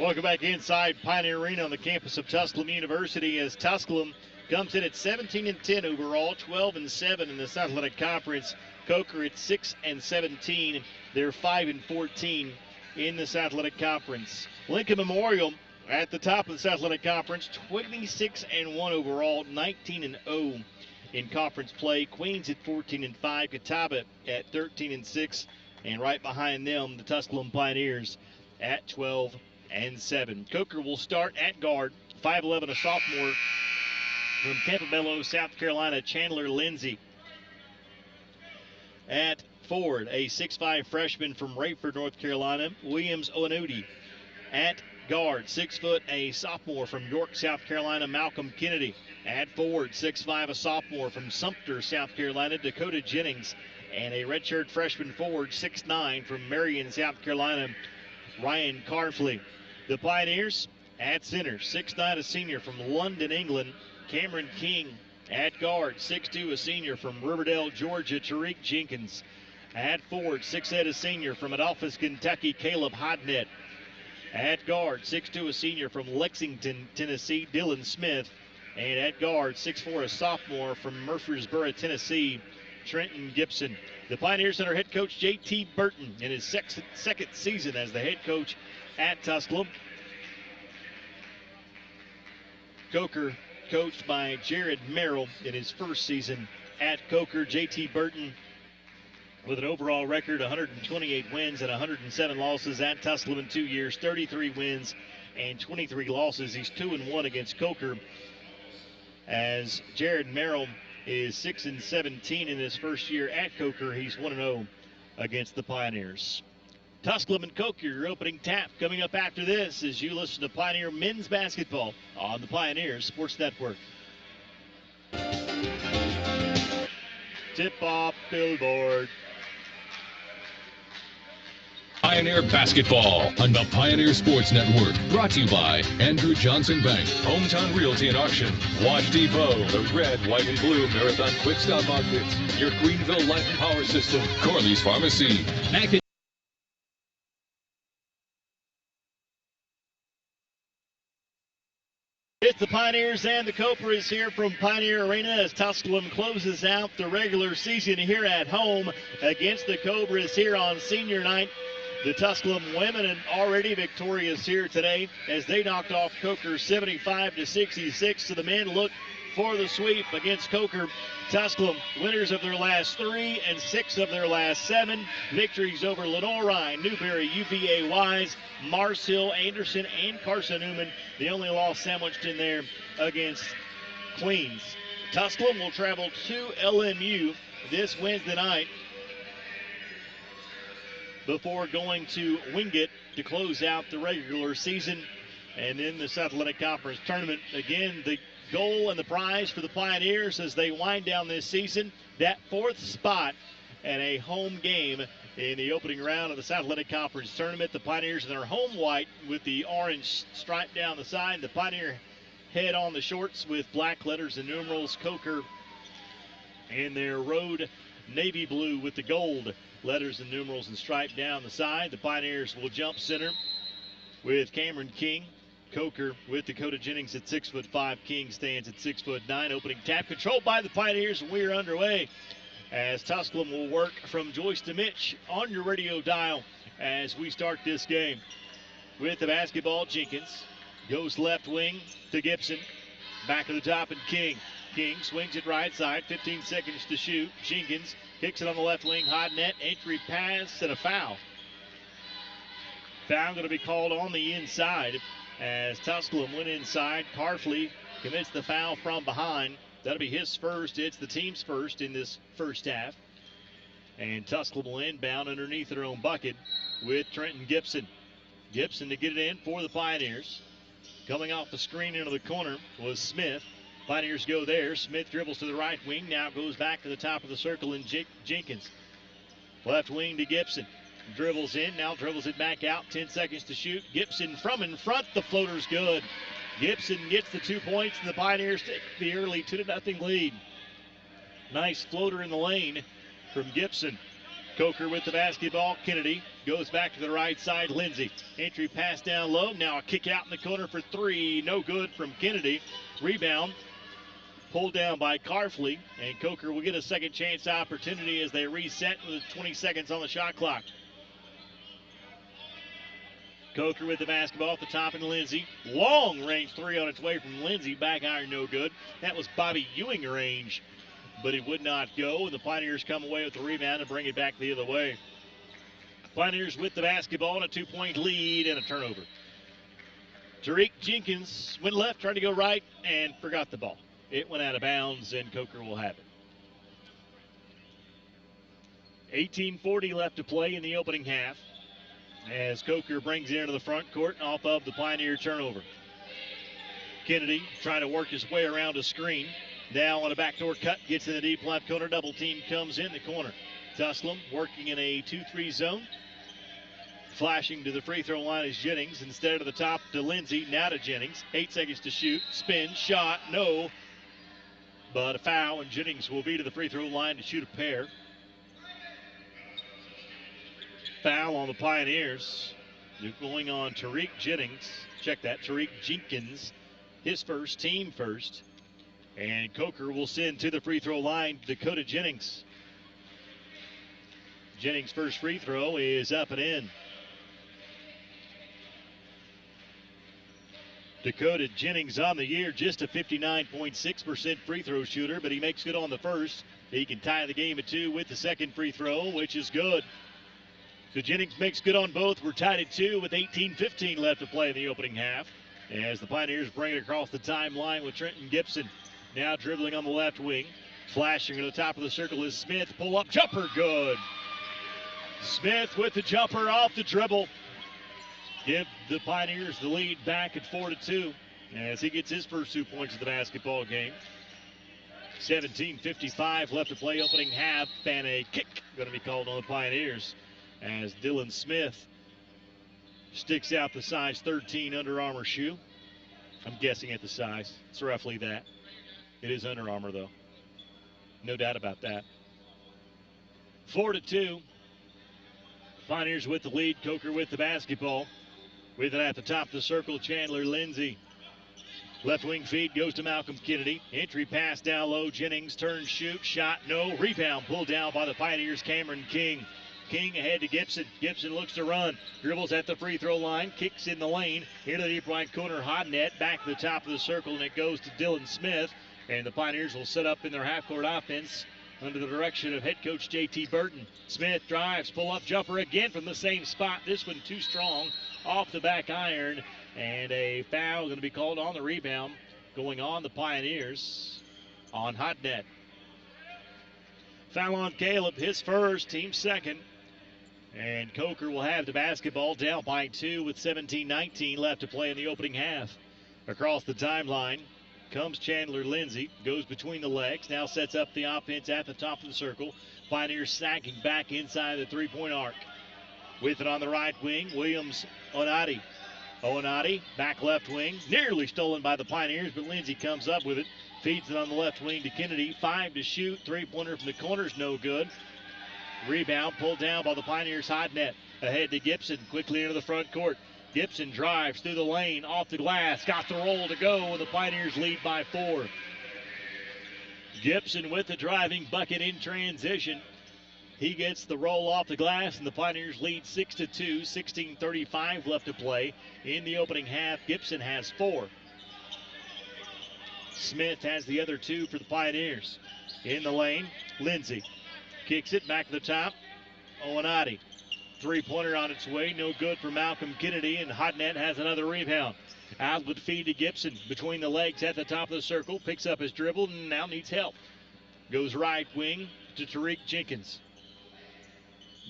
Welcome back inside Pioneer Arena on the campus of Tusculum University as Tusculum comes in at 17-10 overall, 12-7 in the South Atlantic Conference. Coker at 6-17. They're 5-14 in the South Atlantic Conference. Lincoln Memorial at the top of the South Atlantic Conference, 26-1 overall, 19-0 in conference play. Queens at 14-5, Catawba at 13-6, and right behind them, the Tusculum Pioneers at 12-7. Coker will start at guard, 5'11", a sophomore from Campobello, South Carolina, Chandler Lindsay. At forward, a 6'5" freshman from Rayford, North Carolina, Williams Oanudi. At guard, 6 foot, a sophomore from York, South Carolina, Malcolm Kennedy. At forward, 6'5", a sophomore from Sumter, South Carolina, Dakota Jennings. And a redshirt freshman forward, 6'9", from Marion, South Carolina, Ryan Carfley. The Pioneers at center, 6'9", a senior from London, England, Cameron King. At guard, 6'2", a senior from Riverdale, Georgia, Tariq Jenkins. At forward, 6'8", a senior from Adolphus, Kentucky, Caleb Hodnett. At guard, 6'2", a senior from Lexington, Tennessee, Dylan Smith. And at guard, 6'4", a sophomore from Murfreesboro, Tennessee, Trenton Gibson. The Pioneers under head coach J.T. Burton in his second season as the head coach at Tusculum. Coker coached by Jared Merrill in his first season at Coker. J.T. Burton with an overall record, 128 wins and 107 losses at Tusculum in 2 years, 33 wins and 23 losses. He's 2-1 against Coker, as Jared Merrill is 6-17 in his first year at Coker. He's 1-0 against the Pioneers. Tusculum and Coker, your opening tap coming up after this as you listen to Pioneer men's basketball on the Pioneers Sports Network. Tip-off billboard. Pioneer Basketball on the Pioneer Sports Network. Brought to you by Andrew Johnson Bank, Hometown Realty and Auction, Wash Depot, the red, white, and blue Marathon Quick Stop Outfits, your Greenville Light and Power System, Corley's Pharmacy. It's the Pioneers and the Cobras here from Pioneer Arena as Tusculum closes out the regular season here at home against the Cobras here on senior night. The Tusculum women already victorious here today as they knocked off Coker 75-66. So the men look for the sweep against Coker. Tusculum winners of their last 3 and 6 of their last 7. Victories over Lenore, Newberry, UVA Wise, Mars Hill, Anderson, and Carson Newman. The only loss sandwiched in there against Queens. Tusculum will travel to LMU this Wednesday night before going to Wingate to close out the regular season. And in the South Atlantic Conference Tournament, again, the goal and the prize for the Pioneers as they wind down this season, that 4th spot and a home game in the opening round of the South Atlantic Conference Tournament. The Pioneers in their home white with the orange stripe down the side. The Pioneer head on the shorts with black letters and numerals. Coker in their road navy blue with the gold letters and numerals and stripe down the side. The Pioneers will jump center with Cameron King. Coker with Dakota Jennings at 6'5". King stands at 6'9". Opening tap controlled by the Pioneers. We're underway as Tusculum will work from Joyce to Mitch on your radio dial as we start this game. With the basketball, Jenkins goes left wing to Gibson. Back to the top and King. King swings it right side, 15 seconds to shoot. Jenkins kicks it on the left wing, hot net, entry pass, and a foul. Foul going to be called on the inside as Tusculum went inside. Carfley commits the foul from behind. That'll be his first. It's the team's first in this first half. And Tusculum will inbound underneath their own bucket with Trenton Gibson. Gibson to get it in for the Pioneers. Coming off the screen into the corner was Smith. Pioneers go there. Smith dribbles to the right wing. Now goes back to the top of the circle in Jenkins. Left wing to Gibson. Dribbles in. Now dribbles it back out. 10 seconds to shoot. Gibson from in front. The floater's good. Gibson gets the 2 points, and the Pioneers take the early 2-0 lead. Nice floater in the lane from Gibson. Coker with the basketball. Kennedy goes back to the right side. Lindsey. Entry pass down low. Now a kick out in the corner for three. No good from Kennedy. Rebound pulled down by Carfley. And Coker will get a second chance opportunity as they reset with 20 seconds on the shot clock. Coker with the basketball at the top, and Lindsey. Long range three on its way from Lindsey. Back iron no good. That was Bobby Ewing range, but it would not go. And the Pioneers come away with the rebound and bring it back the other way. Pioneers with the basketball and a 2-point lead and a turnover. Tariq Jenkins went left, tried to go right, and forgot the ball. It went out of bounds, and Coker will have it. 18:40 left to play in the opening half as Coker brings it into the front court off of the Pioneer turnover. Kennedy trying to work his way around a screen. Now on a backdoor cut, gets in the deep left corner. Double team comes in the corner. Tusculum working in a 2-3 zone. Flashing to the free throw line is Jennings. Instead of the top to Lindsey, now to Jennings. 8 seconds to shoot. Spin, shot, no. But a foul, and Jennings will be to the free throw line to shoot a pair. Foul on the Pioneers. They're going on Tariq Jennings. Check that, Tariq Jenkins. His first, team first. And Coker will send to the free throw line Dakota Jennings. Jennings' first free throw is up and in. Dakota Jennings on the year, just a 59.6% free throw shooter, but he makes good on the first. He can tie the game at 2 with the second free throw, which is good. So Jennings makes good on both. We're tied at 2 with 18:15 left to play in the opening half as the Pioneers bring it across the timeline with Trenton Gibson now dribbling on the left wing. Flashing to the top of the circle is Smith. Pull-up jumper, good. Smith with the jumper off the dribble. Give the Pioneers the lead back at 4-2 as he gets his first 2 points of the basketball game. 17:55 left to play opening half, and a kick going to be called on the Pioneers as Dylan Smith sticks out the size 13 Under Armour shoe. I'm guessing at the size. It's roughly that. It is Under Armour, though. No doubt about that. 4-2. Pioneers with the lead. Coker with the basketball. With it at the top of the circle, Chandler Lindsey. Left wing feed goes to Malcolm Kennedy. Entry pass down low. Jennings turns, shoot, shot, no. Rebound pulled down by the Pioneers, Cameron King. King ahead to Gibson. Gibson looks to run. Dribbles at the free throw line. Kicks in the lane. Into the deep right corner. Hodnett back to the top of the circle, and it goes to Dylan Smith. And the Pioneers will set up in their half-court offense under the direction of head coach J.T. Burton. Smith drives. Pull-up jumper again from the same spot. This one too strong. Off the back iron. And a foul going to be called on the rebound. Going on the Pioneers on Hodnett. Foul on Caleb. His first. Team second. And Coker will have the basketball down by 2 with 17:19 left to play in the opening half. Across the timeline comes Chandler Lindsey. Goes between the legs. Now sets up the offense at the top of the circle. Pioneers sagging back inside the three-point arc. With it on the right wing, Williams Onati. Onati back left wing. Nearly stolen by the Pioneers, but Lindsey comes up with it. Feeds it on the left wing to Kennedy. 5 to shoot. Three-pointer from the corner's no good. Rebound pulled down by the Pioneers' Hodnett. Ahead to Gibson, quickly into the front court. Gibson drives through the lane, off the glass, got the roll to go, and the Pioneers lead by 4. Gibson with the driving bucket in transition. He gets the roll off the glass, and the Pioneers lead 6-2, 16:35 left to play in the opening half. Gibson has 4. Smith has the other 2 for the Pioneers. In the lane, Lindsey. Kicks it back to the top. Owenati. Three-pointer on its way. No good for Malcolm Kennedy. And Hodnett has another rebound. Out with feed to Gibson. Between the legs at the top of the circle. Picks up his dribble and now needs help. Goes right wing to Tariq Jenkins.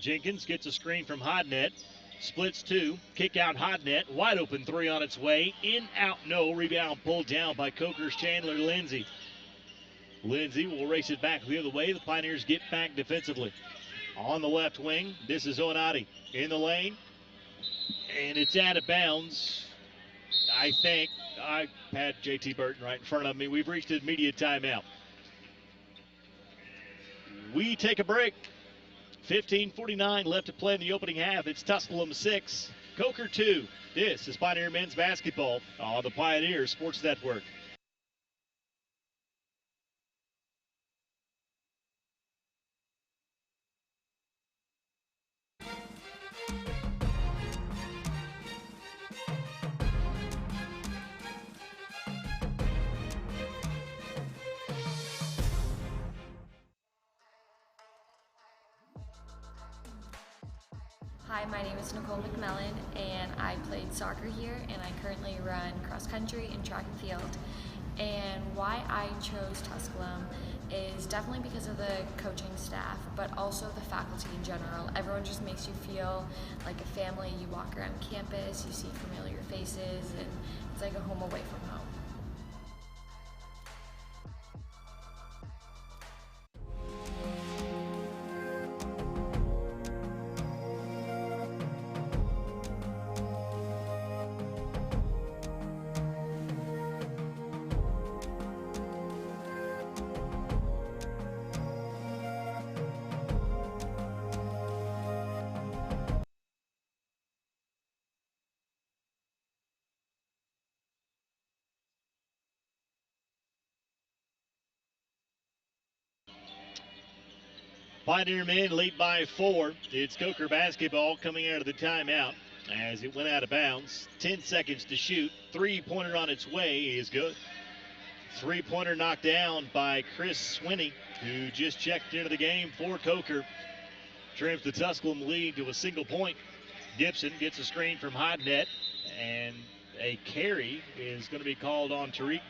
Jenkins gets a screen from Hodnett. Splits 2. Kick out Hodnett. Wide open 3 on its way. In, out, no. Rebound pulled down by Coker's Chandler Lindsey. Lindsey will race it back the other way. The Pioneers get back defensively. On the left wing, this is Onati in the lane. And it's out of bounds. I think I had J.T. Burton right in front of me. We've reached a media timeout. We take a break. 15:49 left to play in the opening half. It's Tusculum 6, Coker 2. This is Pioneer men's basketball on the Pioneer Sports Network. Hi, my name is Nicole McMillan, and I played soccer here, and I currently run cross country and track and field. And why I chose Tusculum is definitely because of the coaching staff, but also the faculty in general. Everyone just makes you feel like a family. You walk around campus, you see familiar faces, and it's like a home away from home. Pioneer men lead by 4. It's Coker basketball coming out of the timeout as it went out of bounds. 10 seconds to shoot. Three-pointer on its way is good. Three-pointer knocked down by Chris Swinney, who just checked into the game for Coker. Trims the Tusculum lead to a single point. Gibson gets a screen from Hodnett, and a carry is going to be called on Trenton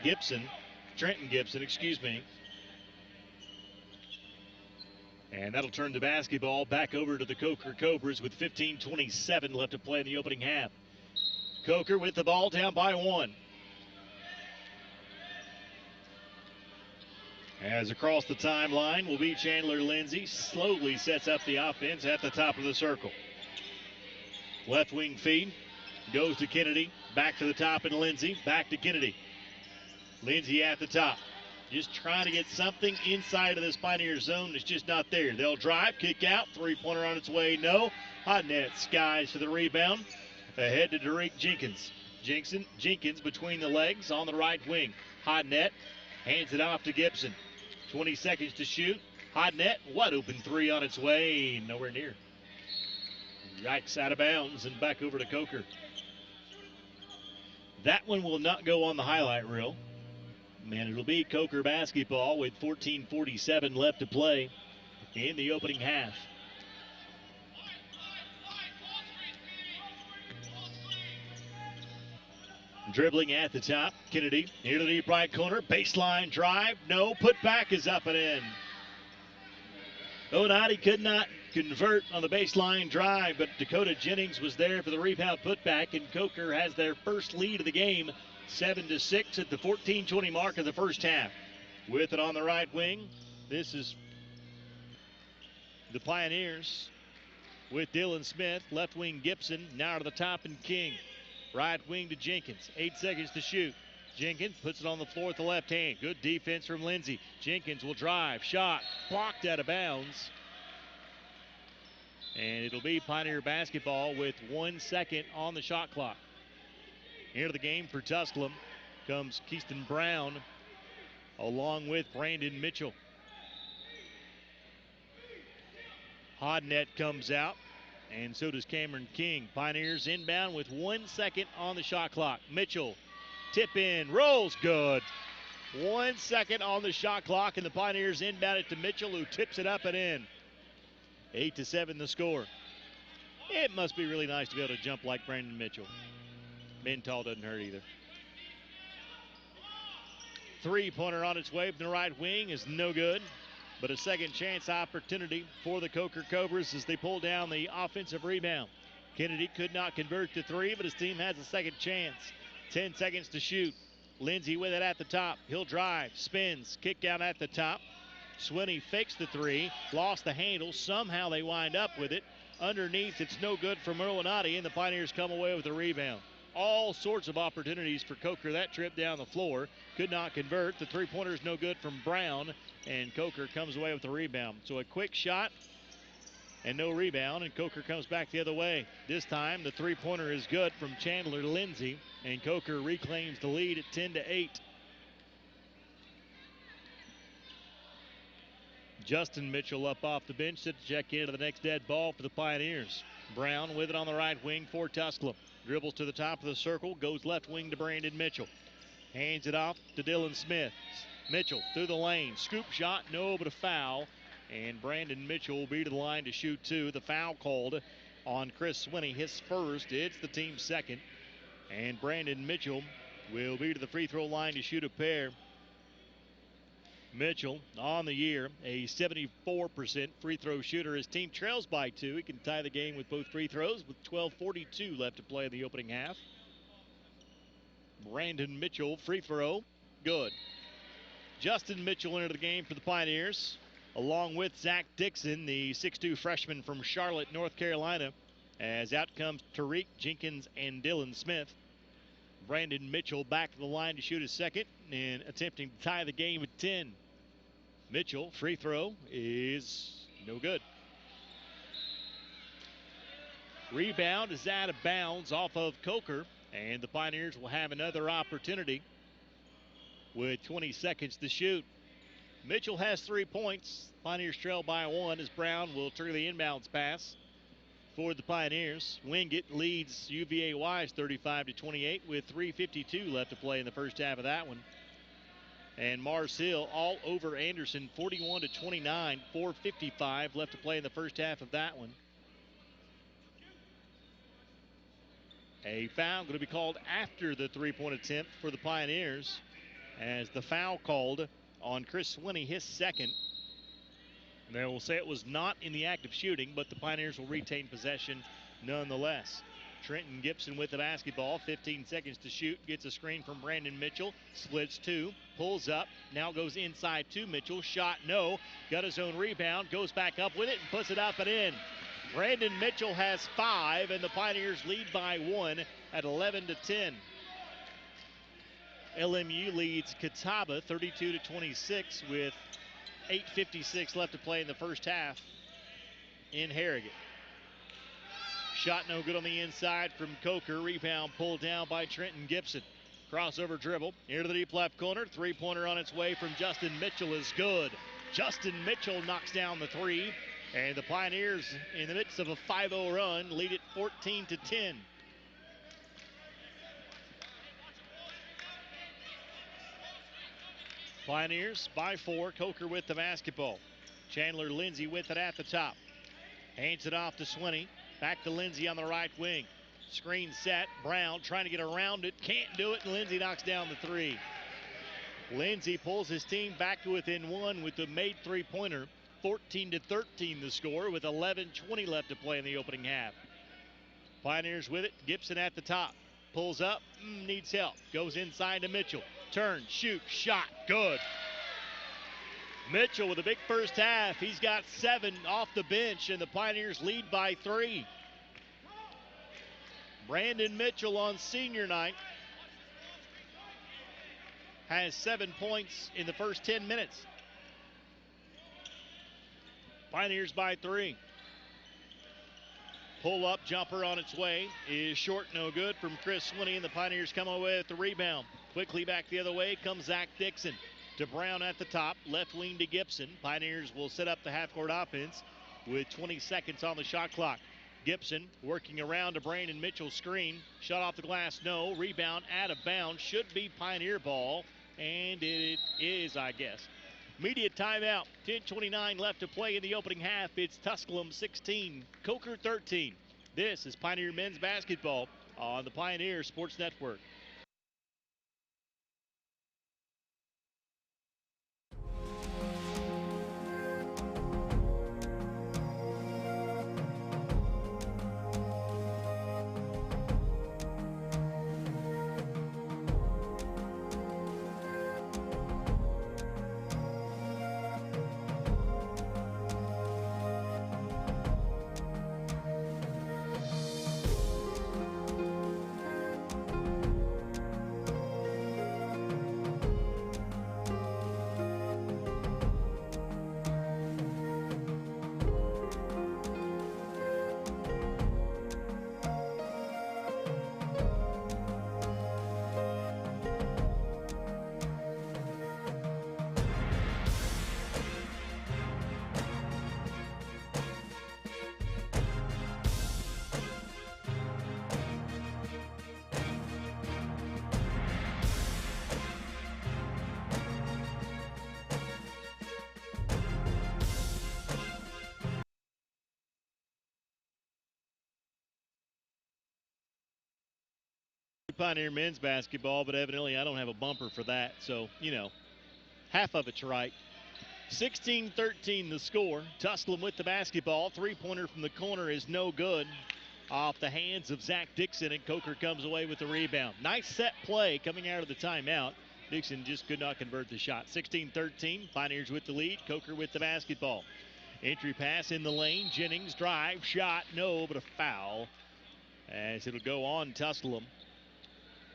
Gibson, excuse me. And that'll turn the basketball back over to the Coker Cobras with 15:27 left to play in the opening half. Coker with the ball down by 1. As across the timeline will be Chandler Lindsay. Slowly sets up the offense at the top of the circle. Left wing feed goes to Kennedy. Back to the top and Lindsay. Back to Kennedy. Lindsay at the top. Just trying to get something inside of this Pioneer zone that's just not there. They'll drive, kick out, three-pointer on its way, no. Hodnett skies for the rebound. Ahead to Derek Jenkins. Jenkins between the legs on the right wing. Hodnett hands it off to Gibson. 20 seconds to shoot. Hodnett, wide open three on its way, nowhere near. Yikes, out of bounds and back over to Coker. That one will not go on the highlight reel. And it'll be Coker basketball with 14:47 left to play in the opening half. Dribbling at the top, Kennedy near the deep right corner, baseline drive, no, put back is up and in. Onati could not convert on the baseline drive, but Dakota Jennings was there for the rebound putback, and Coker has their first lead of the game, 7-6 at the 14:20 mark of the first half. With it on the right wing, this is the Pioneers with Dylan Smith, left wing Gibson, now to the top and King. Right wing to Jenkins, 8 seconds to shoot. Jenkins puts it on the floor with the left hand. Good defense from Lindsay. Jenkins will drive, shot, blocked out of bounds. And it'll be Pioneer basketball with 1 second on the shot clock. Into the game for Tusculum comes Keaston Brown along with Brandon Mitchell. Hodnett comes out, and so does Cameron King. Pioneers inbound with 1 second on the shot clock. Mitchell, tip in, rolls good. 1 second on the shot clock, and the Pioneers inbound it to Mitchell, who tips it up and in. 8-7 the score. It must be really nice to be able to jump like Brandon Mitchell. Being tall doesn't hurt either. Three-pointer on its way from the right wing is no good, but a second chance opportunity for the Coker Cobras as they pull down the offensive rebound. Kennedy could not convert to three, but his team has a second chance. 10 seconds to shoot. Lindsay with it at the top. He'll drive, spins, kick out at the top. Swinney fakes the three, lost the handle. Somehow they wind up with it. Underneath, it's no good for Merlinati, and the Pioneers come away with the rebound. All sorts of opportunities for Coker that trip down the floor. Could not convert. The three-pointer is no good from Brown, and Coker comes away with the rebound. So a quick shot and no rebound, and Coker comes back the other way. This time the three-pointer is good from Chandler Lindsay, and Coker reclaims the lead at 10-8. Justin Mitchell up off the bench to check into the next dead ball for the Pioneers. Brown with it on the right wing for Tusculum. Dribbles to the top of the circle, goes left wing to Brandon Mitchell. Hands it off to Dylan Smith. Mitchell through the lane. Scoop shot, no, but a foul. And Brandon Mitchell will be to the line to shoot two. The foul called on Chris Swinney, his first. It's the team's second. And Brandon Mitchell will be to the free throw line to shoot a pair. Mitchell on the year, a 74% free throw shooter. His team trails by 2. He can tie the game with both free throws with 12:42 left to play in the opening half. Brandon Mitchell, free throw, good. Justin Mitchell entered the game for the Pioneers, along with Zach Dixon, the 6'2 freshman from Charlotte, North Carolina, as out comes Tariq Jenkins and Dylan Smith. Brandon Mitchell back to the line to shoot his second and attempting to tie the game at 10. Mitchell, free throw is no good. Rebound is out of bounds off of Coker, and the Pioneers will have another opportunity with 20 seconds to shoot. Mitchell has 3 points. Pioneers trail by 1 as Brown will turn the inbounds pass for the Pioneers. Wingate leads UVA-Wise 35-28 with 3:52 left to play in the first half of that one. And Mars Hill all over Anderson 41-29, 4:55 left to play in the first half of that one. A foul going to be called after the three-point attempt for the Pioneers, as the foul called on Chris Swinney, his second. And they will say it was not in the act of shooting, but the Pioneers will retain possession nonetheless. Trenton Gibson with the basketball, 15 seconds to shoot, gets a screen from Brandon Mitchell, splits 2, pulls up, now goes inside to Mitchell, shot no, got his own rebound, goes back up with it and puts it up and in. Brandon Mitchell has 5, and the Pioneers lead by 1 at 11-10. LMU leads Catawba 32-26 with 8:56 left to play in the first half in Harrogate. Shot no good on the inside from Coker. Rebound pulled down by Trenton Gibson. Crossover dribble into the deep left corner. Three-pointer on its way from Justin Mitchell is good. Justin Mitchell knocks down the 3. And the Pioneers, in the midst of a 5-0 run, lead it 14-10. Pioneers by 4. Coker with the basketball. Chandler Lindsay with it at the top. Hands it off to Swinney. Back to Lindsay on the right wing. Screen set. Brown trying to get around it. Can't do it, and Lindsay knocks down the 3. Lindsay pulls his team back to within 1 with the made three-pointer. 14-13 the score with 11:20 left to play in the opening half. Pioneers with it. Gibson at the top. Pulls up. Needs help. Goes inside to Mitchell. Turn, shoot, shot. Good. Mitchell with a big first half. He's got 7 off the bench, and the Pioneers lead by 3. Brandon Mitchell on senior night has 7 points in the first 10 minutes. Pioneers by 3. Pull-up jumper on its way is short, no good from Chris Swinney, and the Pioneers come away with the rebound. Quickly back the other way comes Zach Dixon to Brown at the top, left wing to Gibson. Pioneers will set up the half-court offense with 20 seconds on the shot clock. Gibson working around to Brandon Mitchell's screen. Shot off the glass, no. Rebound out of bounds. Should be Pioneer ball, and it is, I guess. Immediate timeout. 10:29 left to play in the opening half. It's Tusculum 16, Coker 13. This is Pioneer men's basketball on the Pioneer Sports Network. Pioneer men's basketball, but evidently I don't have a bumper for that. So, half of it's right. 16-13 the score. Tusculum with the basketball. Three-pointer from the corner is no good. Off the hands of Zach Dixon, and Coker comes away with the rebound. Nice set play coming out of the timeout. Dixon just could not convert the shot. 16-13, Pioneers with the lead. Coker with the basketball. Entry pass in the lane. Jennings drive, shot, no, but a foul. As it'll go on Tusculum.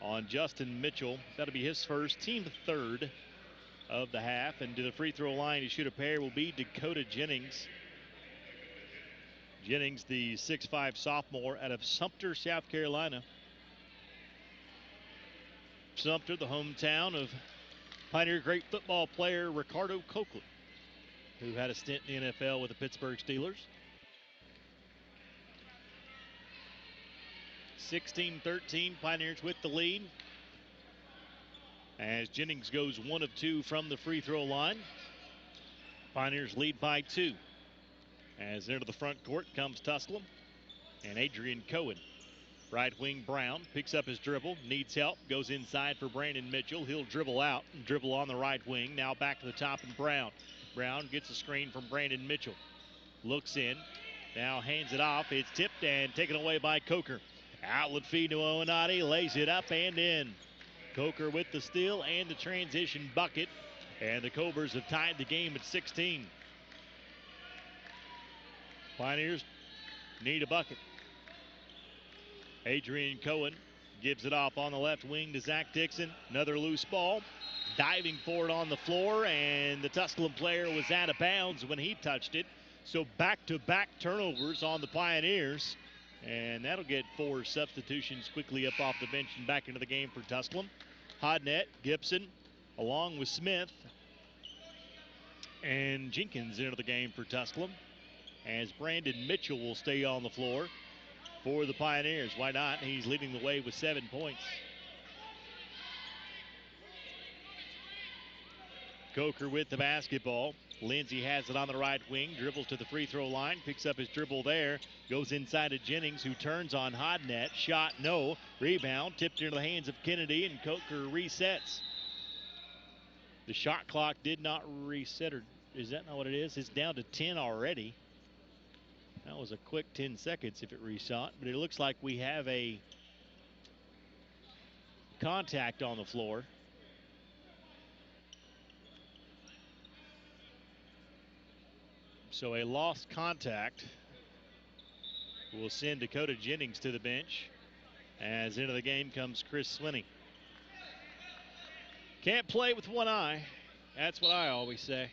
On Justin Mitchell. That'll be his first, team third of the half. And to the free throw line to shoot a pair will be Dakota Jennings. Jennings, the 6'5 sophomore out of Sumter, South Carolina. Sumter, the hometown of Pioneer great football player Ricardo Copeland, who had a stint in the NFL with the Pittsburgh Steelers. 16-13, Pioneers with the lead. As Jennings goes 1 of 2 from the free throw line. Pioneers lead by 2. As into the front court comes Tusculum and Adrian Cohen. Right wing Brown picks up his dribble, needs help, goes inside for Brandon Mitchell. He'll dribble out, dribble on the right wing. Now back to the top and Brown. Brown gets a screen from Brandon Mitchell. Looks in, now hands it off. It's tipped and taken away by Coker. Outlet feed to Owenati, lays it up and in. Coker with the steal and the transition bucket. And the Cobras have tied the game at 16. Pioneers need a bucket. Adrian Cohen gives it off on the left wing to Zach Dixon. Another loose ball. Diving for it on the floor, and the Tusculum player was out of bounds when he touched it. So back-to-back turnovers on the Pioneers. And that'll get 4 substitutions quickly up off the bench and back into the game for Tusculum. Hodnett, Gibson, along with Smith and Jenkins into the game for Tusculum. As Brandon Mitchell will stay on the floor for the Pioneers. Why not? He's leading the way with 7 points. Coker with the basketball. Lindsey has it on the right wing, dribbles to the free throw line, picks up his dribble there, goes inside to Jennings, who turns on Hodnett. Shot, no. Rebound, tipped into the hands of Kennedy, and Coker resets. The shot clock did not reset, or is that not what it is? It's down to 10 already. That was a quick 10 seconds if it reset, but it looks like we have a contact on the floor. So a lost contact will send Dakota Jennings to the bench. As into the game comes Chris Swinney. Can't play with one eye. That's what I always say.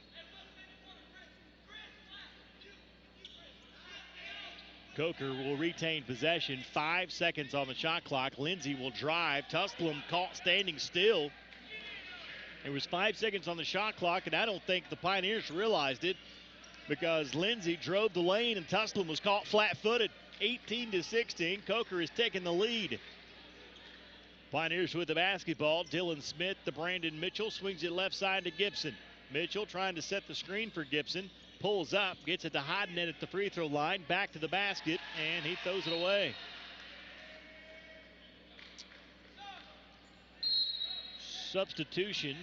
Coker will retain possession. 5 seconds on the shot clock. Lindsey will drive. Tusculum caught standing still. There was 5 seconds on the shot clock, and I don't think the Pioneers realized it because Lindsey drove the lane and Tusculum was caught flat-footed. 18-16. Coker has taken the lead. Pioneers with the basketball. Dylan Smith to Brandon Mitchell. Swings it left side to Gibson. Mitchell trying to set the screen for Gibson. Pulls up, gets it to Hodnett at the free throw line, back to the basket, and he throws it away. Substitution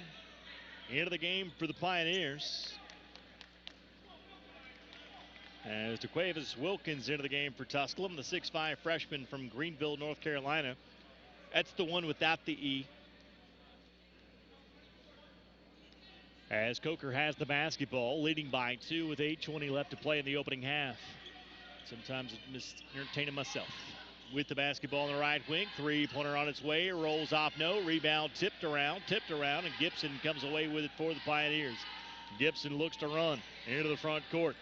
into the game for the Pioneers. As DeQuavis Wilkins into the game for Tusculum, the 6'5 freshman from Greenville, North Carolina. That's the one without the E. As Coker has the basketball, leading by 2 with 8:20 left to play in the opening half. Sometimes it's entertaining myself. With the basketball in the right wing, three-pointer on its way, rolls off, no, rebound tipped around, and Gibson comes away with it for the Pioneers. Gibson looks to run into the front court.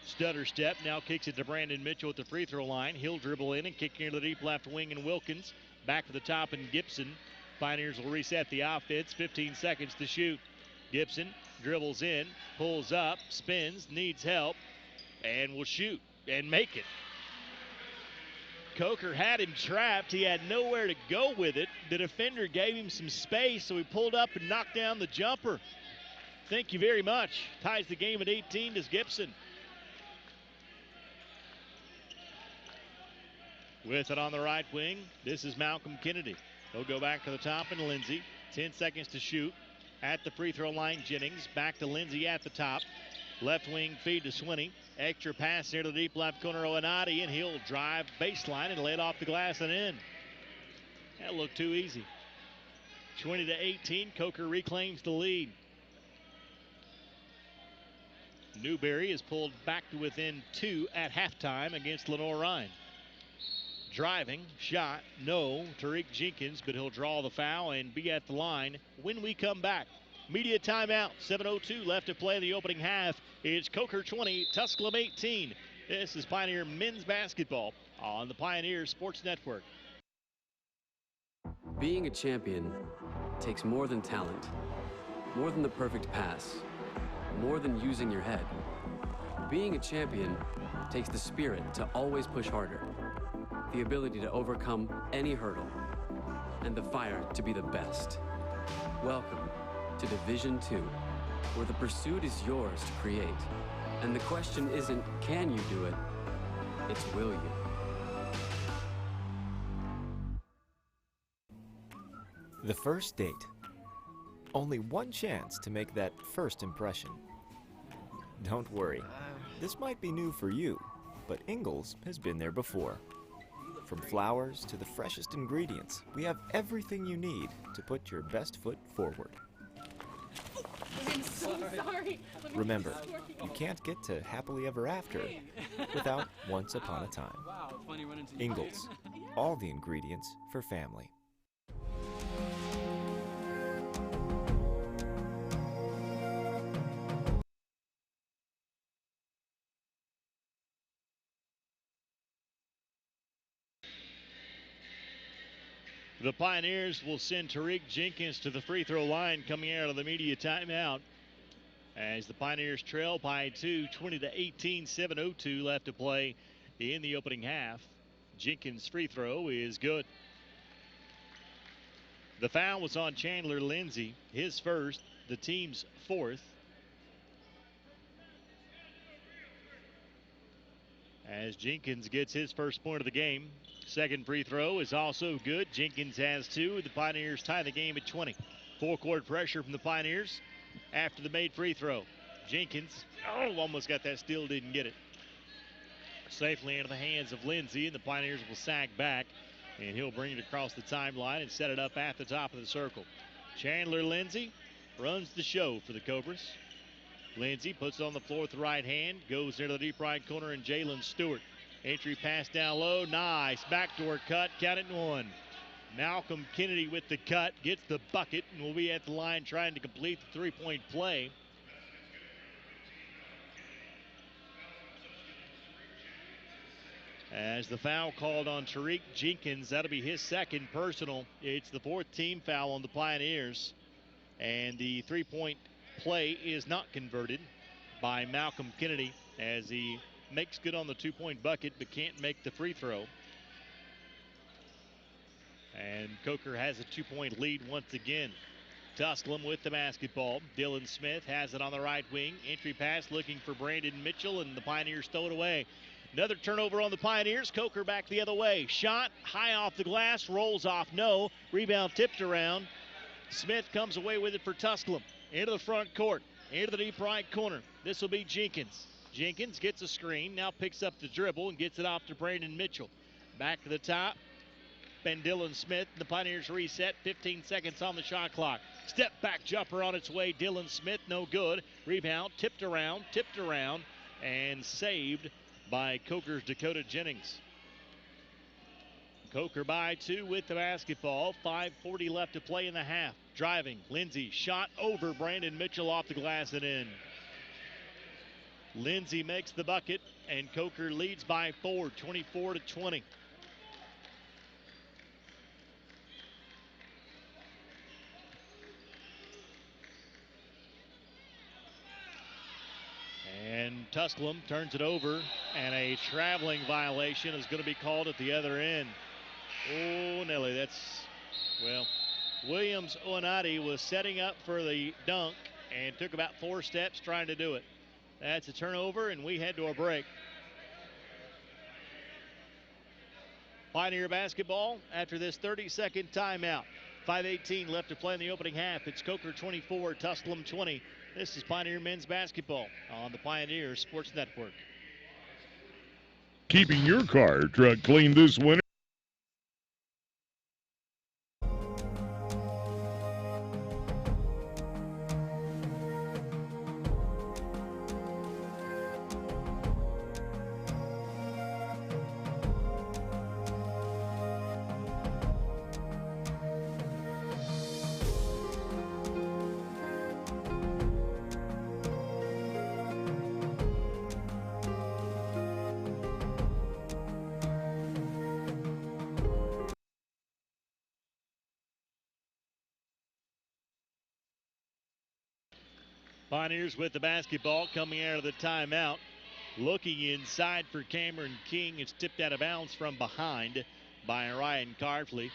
Stutter step, now kicks it to Brandon Mitchell at the free throw line. He'll dribble in and kick into the deep left wing, and Wilkins back to the top, and Gibson. Pioneers will reset the offense, 15 seconds to shoot. Gibson dribbles in, pulls up, spins, needs help, and will shoot and make it. Coker had him trapped. He had nowhere to go with it. The defender gave him some space, so he pulled up and knocked down the jumper. Thank you very much. Ties the game at 18 as Gibson. With it on the right wing, this is Malcolm Kennedy. He'll go back to the top, and Lindsay. 10 seconds to shoot. At the free throw line, Jennings. Back to Lindsay at the top. Left wing feed to Swinney. Extra pass here to the deep left corner, Oanati, and he'll drive baseline and lay it off the glass and in. That looked too easy. 20-18, Coker reclaims the lead. Newberry is pulled back to within 2 at halftime against Lenore Ryan. Driving, shot, no, Tariq Jenkins, but he'll draw the foul and be at the line when we come back. Media timeout, 7:02 left to play in the opening half. It's Coker 20, Tusculum 18. This is Pioneer men's basketball on the Pioneer Sports Network. Being a champion takes more than talent, more than the perfect pass, more than using your head. Being a champion takes the spirit to always push harder, the ability to overcome any hurdle, and the fire to be the best. Welcome to Division II, where the pursuit is yours to create. And the question isn't, can you do it? It's, will you? The first date. Only one chance to make that first impression. Don't worry, this might be new for you, but Ingles has been there before. From flowers to the freshest ingredients, we have everything you need to put your best foot forward. I'm so sorry. Remember, you can't get to happily ever after without once upon a time. Wow, it's funny running into you. Ingles, all the ingredients for family. The Pioneers will send Tariq Jenkins to the free throw line coming out of the media timeout as the Pioneers trail by 2, 20-18, 7:02 left to play in the opening half. Jenkins' free throw is good. The foul was on Chandler Lindsay, his first, the team's fourth. As Jenkins gets his first point of the game. Second free throw is also good. Jenkins has 2. The Pioneers tie the game at 20. Full court pressure from the Pioneers after the made free throw. Jenkins, almost got that, still didn't get it. Safely into the hands of Lindsay, and the Pioneers will sag back, and he'll bring it across the timeline and set it up at the top of the circle. Chandler Lindsay runs the show for the Cobras. Lindsay puts it on the floor with the right hand, goes into the deep right corner, and Jalen Stewart. Entry pass down low, nice. Backdoor cut, count it 1. Malcolm Kennedy with the cut, gets the bucket, and will be at the line trying to complete the three-point play. As the foul called on Tariq Jenkins, that'll be his second personal. It's the 4th team foul on the Pioneers. And the three-point play is not converted by Malcolm Kennedy as he makes good on the 2-point bucket but can't make the free throw. And Coker has a 2-point lead once again. Tusculum with the basketball. Dylan Smith has it on the right wing. Entry pass looking for Brandon Mitchell, and the Pioneers throw it away. Another turnover on the Pioneers. Coker back the other way. Shot high off the glass, rolls off, no. Rebound tipped around. Smith comes away with it for Tusculum. Into the front court, into the deep right corner. This will be Jenkins. Jenkins gets a screen, now picks up the dribble and gets it off to Brandon Mitchell. Back to the top, Ben Dylan Smith. The Pioneers reset, 15 seconds on the shot clock. Step back jumper on its way, Dylan Smith, no good. Rebound, tipped around, and saved by Coker's Dakota Jennings. Coker by 2 with the basketball. 5:40 left to play in the half. Driving, Lindsay, shot over Brandon Mitchell off the glass and in. Lindsay makes the bucket, and Coker leads by 4, 24-20. And Tusculum turns it over, and a traveling violation is going to be called at the other end. Oh, Nelly, Williams Oanati was setting up for the dunk and took about 4 steps trying to do it. That's a turnover, and we head to a break. Pioneer basketball after this 30-second timeout. 5:18 left to play in the opening half. It's Coker 24, Tusculum 20. This is Pioneer men's basketball on the Pioneer Sports Network. Keeping your car or truck clean this winter. Pioneers with the basketball coming out of the timeout. Looking inside for Cameron King. It's tipped out of bounds from behind by Ryan Carfley.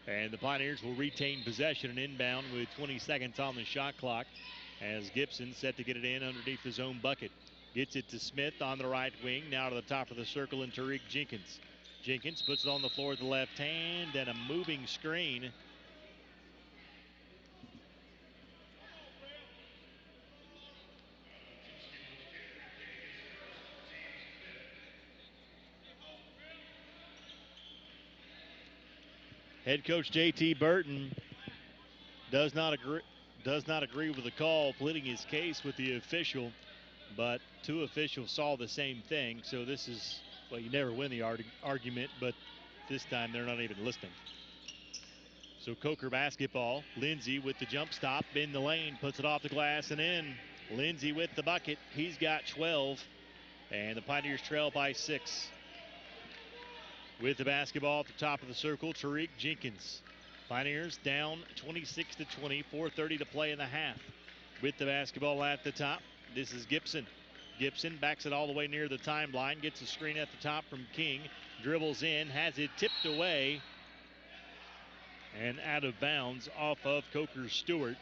And the Pioneers will retain possession and inbound with 20 seconds on the shot clock as Gibson set to get it in underneath his own bucket. Gets it to Smith on the right wing. Now to the top of the circle and Tariq Jenkins. Jenkins puts it on the floor with the left hand and a moving screen. Head coach J.T. Burton does not agree with the call, pleading his case with the official, but two officials saw the same thing. So this is, well, you never win the argument, but this time they're not even listening. So Coker basketball. Lindsay with the jump stop in the lane, puts it off the glass and in. Lindsay with the bucket. He's got 12, and the Pioneers trail by 6. With the basketball at the top of the circle, Tariq Jenkins. Pioneers down 26-20, 4:30 to play in the half. With the basketball at the top, this is Gibson. Gibson backs it all the way near the timeline, gets a screen at the top from King, dribbles in, has it tipped away, and out of bounds off of Coker Stewart.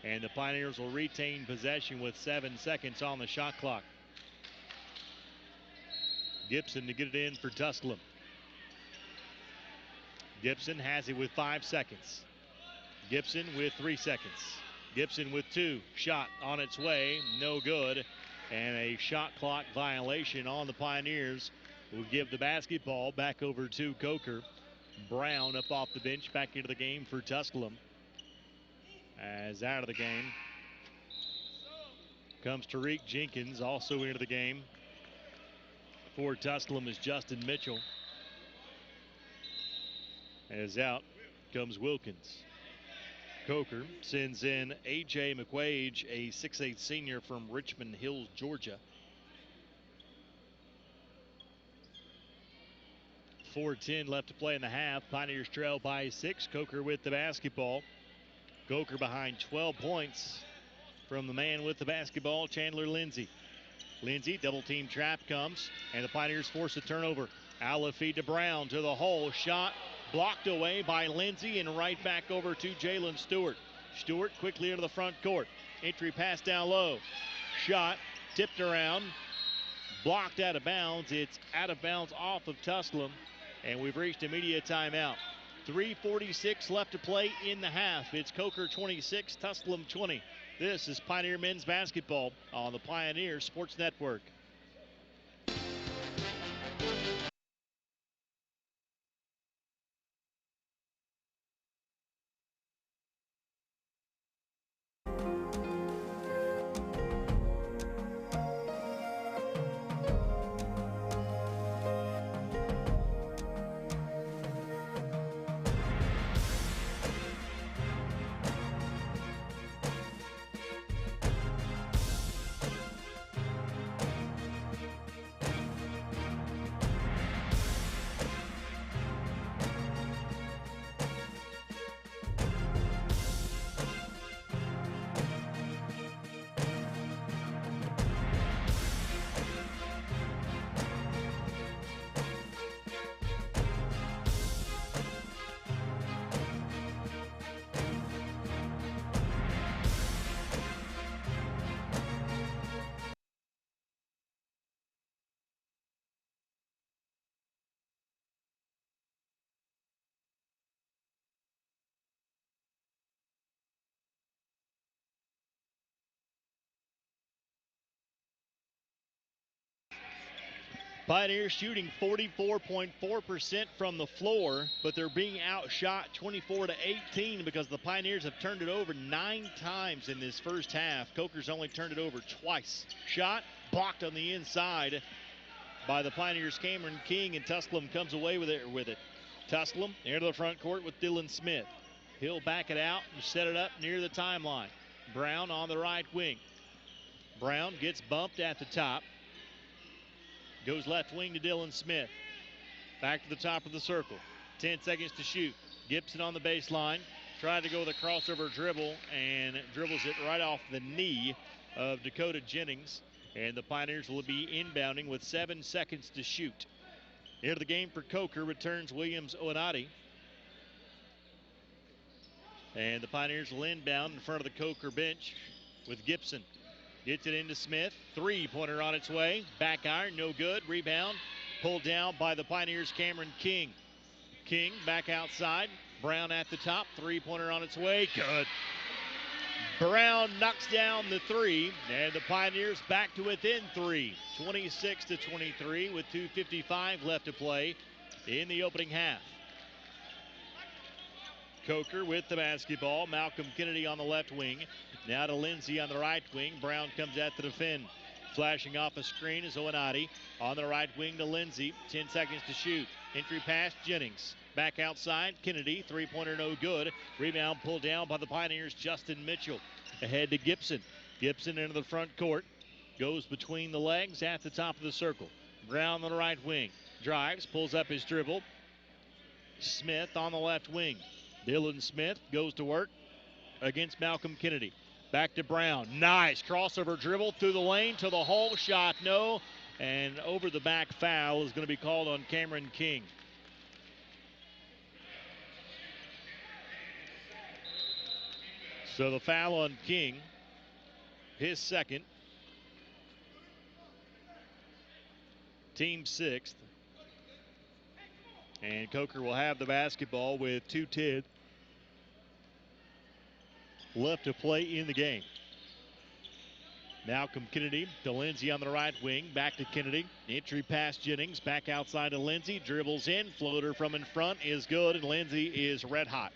And the Pioneers will retain possession with 7 seconds on the shot clock. Gibson to get it in for Tusculum. Gibson has it with 5 seconds. Gibson with 3 seconds. Gibson with 2. Shot on its way, no good. And a shot clock violation on the Pioneers will give the basketball back over to Coker. Brown up off the bench, back into the game for Tusculum. As out of the game comes Tariq Jenkins, also into the game. For Tusculum is Justin Mitchell. As out comes Wilkins. Coker sends in A.J. McQuaige, a 6'8 senior from Richmond Hills, Georgia. 4:10 left to play in the half. Pioneers trail by 6. Coker with the basketball. Coker behind 12 points from the man with the basketball, Chandler Lindsay. Lindsay, double team trap comes, and the Pioneers force a turnover. Outlet feed to Brown to the hole. Shot blocked away by Lindsay and right back over to Jalen Stewart. Stewart quickly into the front court. Entry pass down low. Shot tipped around. Blocked out of bounds. It's out of bounds off of Tusculum. And we've reached immediate timeout. 3:46 left to play in the half. It's Coker 26, Tusculum 20. This is Pioneer men's basketball on the Pioneer Sports Network. Pioneers shooting 44.4% from the floor, but they're being outshot 24-18 because the Pioneers have turned it over 9 times in this first half. Coker's only turned it over twice. Shot blocked on the inside by the Pioneers' Cameron King, and Tusculum comes away with it. Tusculum into the front court with Dylan Smith. He'll back it out and set it up near the timeline. Brown on the right wing. Brown gets bumped at the top. Goes left wing to Dylan Smith. Back to the top of the circle. 10 seconds to shoot. Gibson on the baseline. Tried to go with a crossover dribble and dribbles it right off the knee of Dakota Jennings. And the Pioneers will be inbounding with 7 seconds to shoot. Into the game for Coker returns Williams Oanati. And the Pioneers will inbound in front of the Coker bench with Gibson. Gets it into Smith. Three-pointer on its way. Back iron, no good. Rebound pulled down by the Pioneers' Cameron King. King back outside. Brown at the top. Three-pointer on its way. Good. Brown knocks down the three, and the Pioneers back to within 3. 26-23 with 2:55 left to play in the opening half. Coker with the basketball. Malcolm Kennedy on the left wing. Now to Lindsey on the right wing. Brown comes at the defend. Flashing off a screen is Oanati. On the right wing to Lindsey. 10 seconds to shoot. Entry pass Jennings. Back outside. Kennedy. Three-pointer no good. Rebound pulled down by the Pioneers' Justin Mitchell. Ahead to Gibson. Gibson into the front court. Goes between the legs at the top of the circle. Brown on the right wing. Drives. Pulls up his dribble. Smith on the left wing. Dylan Smith goes to work against Malcolm Kennedy. Back to Brown. Nice crossover dribble through the lane to the hole. Shot no. And over the back foul is going to be called on Cameron King. So the foul on King, his second. Team 6th. And Coker will have the basketball with 2:10 left to play in the game. Malcolm Kennedy to Lindsey on the right wing. Back to Kennedy. Entry pass Jennings. Back outside to Lindsey. Dribbles in. Floater from in front is good, and Lindsey is red hot.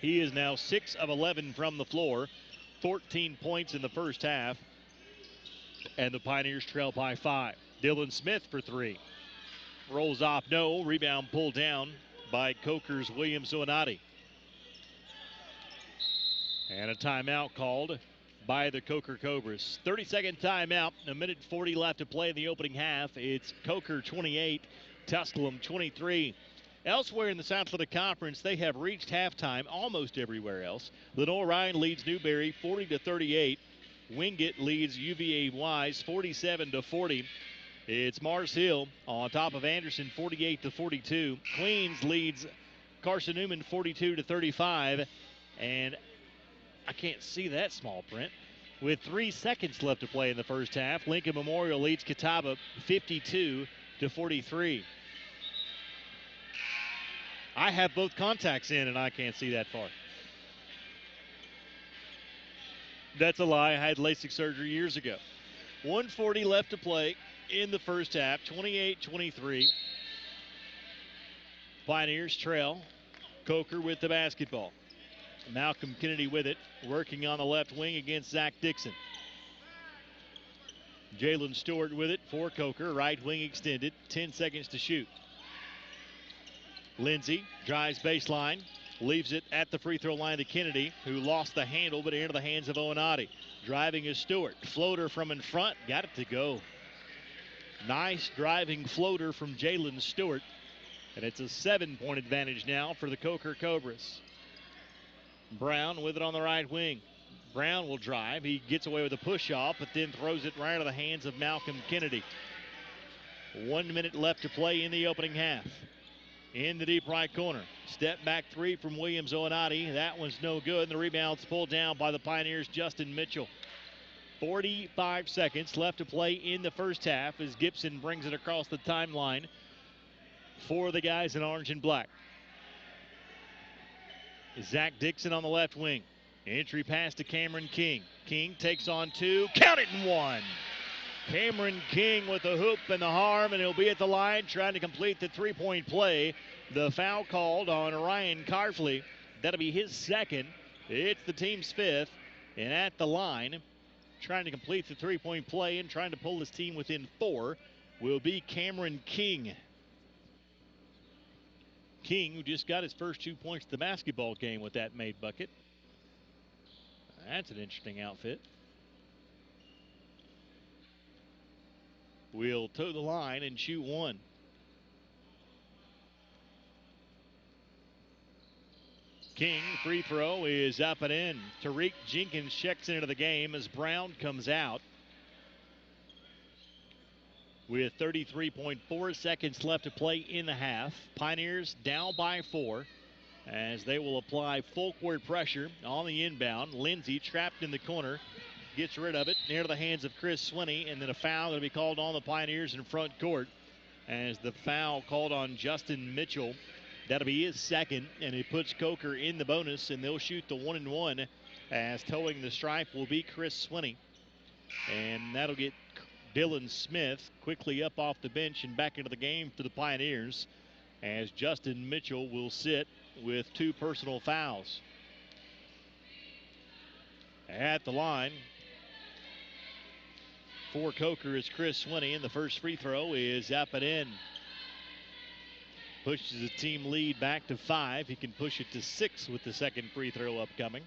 He is now 6 of 11 from the floor. 14 points in the first half. And the Pioneers trail by 5. Dylan Smith for 3. Rolls off, no. Rebound pulled down by Coker's Williams Oanati. And a timeout called by the Coker Cobras. 30-second timeout. A minute 40 left to play in the opening half. It's Coker 28, Tusculum 23. Elsewhere in the South Florida Conference, they have reached halftime almost everywhere else. Lenore Ryan leads Newberry 40-38. Wingate leads UVA Wise 47-40. It's Mars Hill on top of Anderson 48-42. Queens leads Carson Newman 42-35. And I can't see that small print. With 3 seconds left to play in the first half, Lincoln Memorial leads Catawba 52-43. I have both contacts in and I can't see that far. That's a lie. I had LASIK surgery years ago. 1:40 left to play in the first half, 28-23. Pioneers trail. Coker with the basketball. Malcolm Kennedy with it, working on the left wing against Zach Dixon. Jalen Stewart with it for Coker, right wing extended, 10 seconds to shoot. Lindsey drives baseline, leaves it at the free throw line to Kennedy, who lost the handle but into the hands of Oanati. Driving is Stewart, floater from in front, got it to go. Nice driving floater from Jalen Stewart, and it's a 7-point advantage now for the Coker Cobras. Brown with it on the right wing. Brown will drive. He gets away with a push-off, but then throws it right out of the hands of Malcolm Kennedy. 1 minute left to play in the opening half. In the deep right corner. Step back three from Williams Oanati. That one's no good. The rebound's pulled down by the Pioneers' Justin Mitchell. 45 seconds left to play in the first half as Gibson brings it across the timeline for the guys in orange and black. Zach Dixon on the left wing. Entry pass to Cameron King. King takes on 2. Count it and 1. Cameron King with the hoop and the harm, and he'll be at the line trying to complete the three-point play. The foul called on Ryan Carfley. That'll be his second. It's the team's fifth. And at the line, trying to complete the three-point play and trying to pull his team within 4 will be Cameron King. King, who just got his first 2 points of the basketball game with that made bucket. That's an interesting outfit. Will toe the line and shoot one. King, free throw is up and in. Tariq Jenkins checks into the game as Brown comes out. With 33.4 seconds left to play in the half. Pioneers down by 4 as they will apply full court pressure on the inbound. Lindsey trapped in the corner. Gets rid of it near the hands of Chris Swinney, and then a foul going to be called on the Pioneers in front court as the foul called on Justin Mitchell. That'll be his second, and it puts Coker in the bonus, and they'll shoot the 1-and-1 as towing the stripe will be Chris Swinney. And that'll get Dylan Smith quickly up off the bench and back into the game for the Pioneers as Justin Mitchell will sit with 2 personal fouls. At the line for Coker is Chris Swinney, and the first free throw is up and in. Pushes the team lead back to 5. He can push it to 6 with the second free throw upcoming.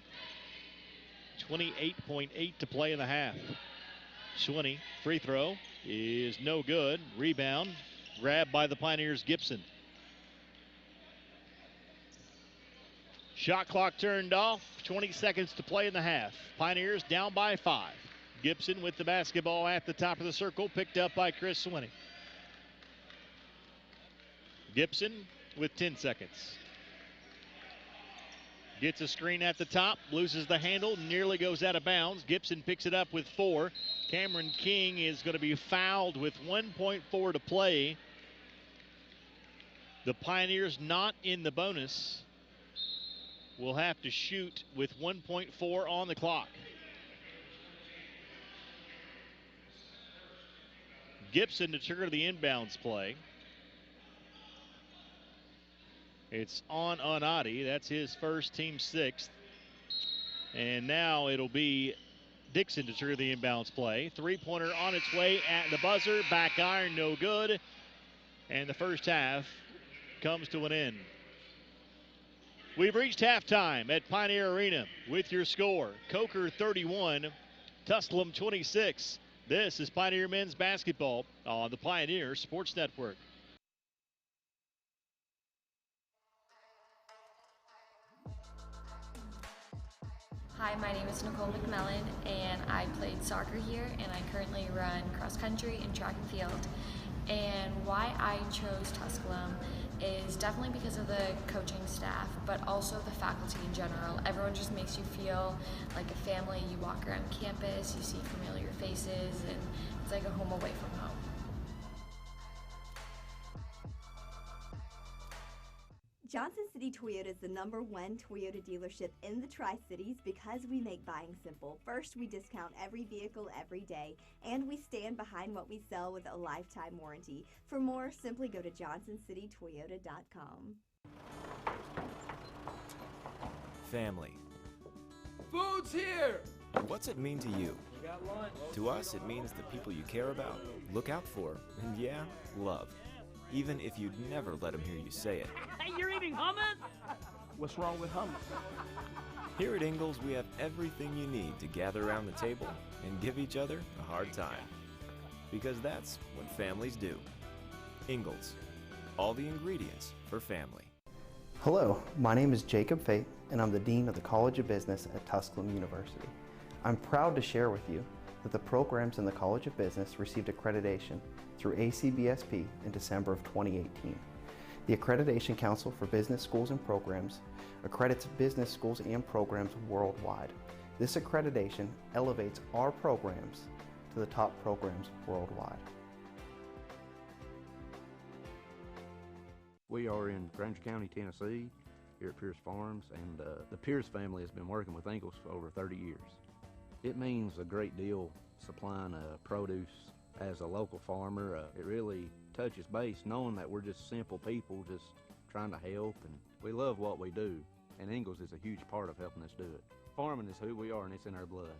28.8 to play in the half. Swinney, free throw is no good. Rebound, grabbed by the Pioneers' Gibson. Shot clock turned off. 20 seconds to play in the half. Pioneers down by 5. Gibson with the basketball at the top of the circle, picked up by Chris Swinney. Gibson with 10 seconds. Gets a screen at the top, loses the handle, nearly goes out of bounds. Gibson picks it up with 4. Cameron King is going to be fouled with 1.4 to play. The Pioneers not in the bonus will have to shoot with 1.4 on the clock. Gibson to trigger the inbounds play. It's on Onati. That's his first, team 6th. And now it'll be Dixon to trigger the inbounds play. Three-pointer on its way at the buzzer. Back iron, no good. And the first half comes to an end. We've reached halftime at Pioneer Arena with your score. Coker 31, Tusculum 26. This is Pioneer Men's Basketball on the Pioneer Sports Network. Hi, my name is Nicole McMillan, and I played soccer here, and I currently run cross country and track and field. And why I chose Tusculum is definitely because of the coaching staff, but also the faculty in general. Everyone just makes you feel like a family. You walk around campus, you see familiar faces, and it's like a home away from home. Johnson City Toyota is the #1 Toyota dealership in the Tri-Cities because we make buying simple. First, we discount every vehicle every day, and we stand behind what we sell with a lifetime warranty. For more, simply go to johnsoncitytoyota.com. Family. Food's here! What's it mean to you? We got lunch. To us, it means the people you care about, look out for, and yeah, love. Even if you'd never let them hear you say it. Hey, you're eating hummus? What's wrong with hummus? Here at Ingalls, we have everything you need to gather around the table and give each other a hard time. Because that's what families do. Ingalls, all the ingredients for family. Hello, my name is Jacob Fate, and I'm the Dean of the College of Business at Tusculum University. I'm proud to share with you that the programs in the College of Business received accreditation through ACBSP in December of 2018. The Accreditation Council for Business Schools and Programs accredits business schools and programs worldwide. This accreditation elevates our programs to the top programs worldwide. We are in Granger County, Tennessee, here at Pierce Farms, and the Pierce family has been working with Ingalls for over 30 years. It means a great deal supplying produce As a local farmer, it really touches base knowing that we're just simple people just trying to help, and we love what we do, and Ingalls is a huge part of helping us do it. Farming is who we are, and it's in our blood.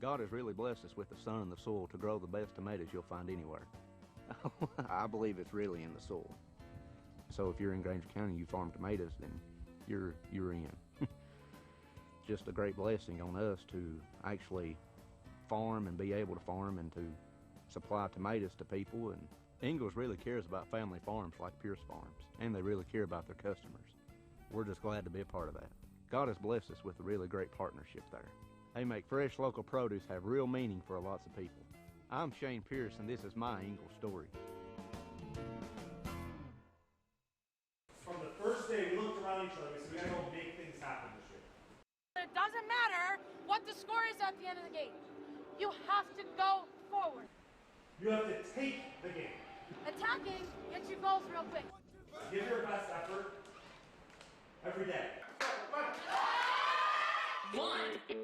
God has really blessed us with the sun and the soil to grow the best tomatoes you'll find anywhere. I believe it's really in the soil. So if you're in Granger County and you farm tomatoes, then you're in. Just a great blessing on us to actually farm and be able to farm and to supply tomatoes to people. And Ingalls really cares about family farms like Pierce Farms, and they really care about their customers. We're just glad to be a part of that. God has blessed us with a really great partnership there. They make fresh local produce have real meaning for lots of people. I'm Shane Pierce, and this is my Ingalls story. From the first day, we looked around each other and we said, we gotta go make things happen this year. It doesn't matter what the score is at the end of the game. You have to go forward. You have to take the game. Attacking gets you goals real quick. Give your best effort every day. 1, 2,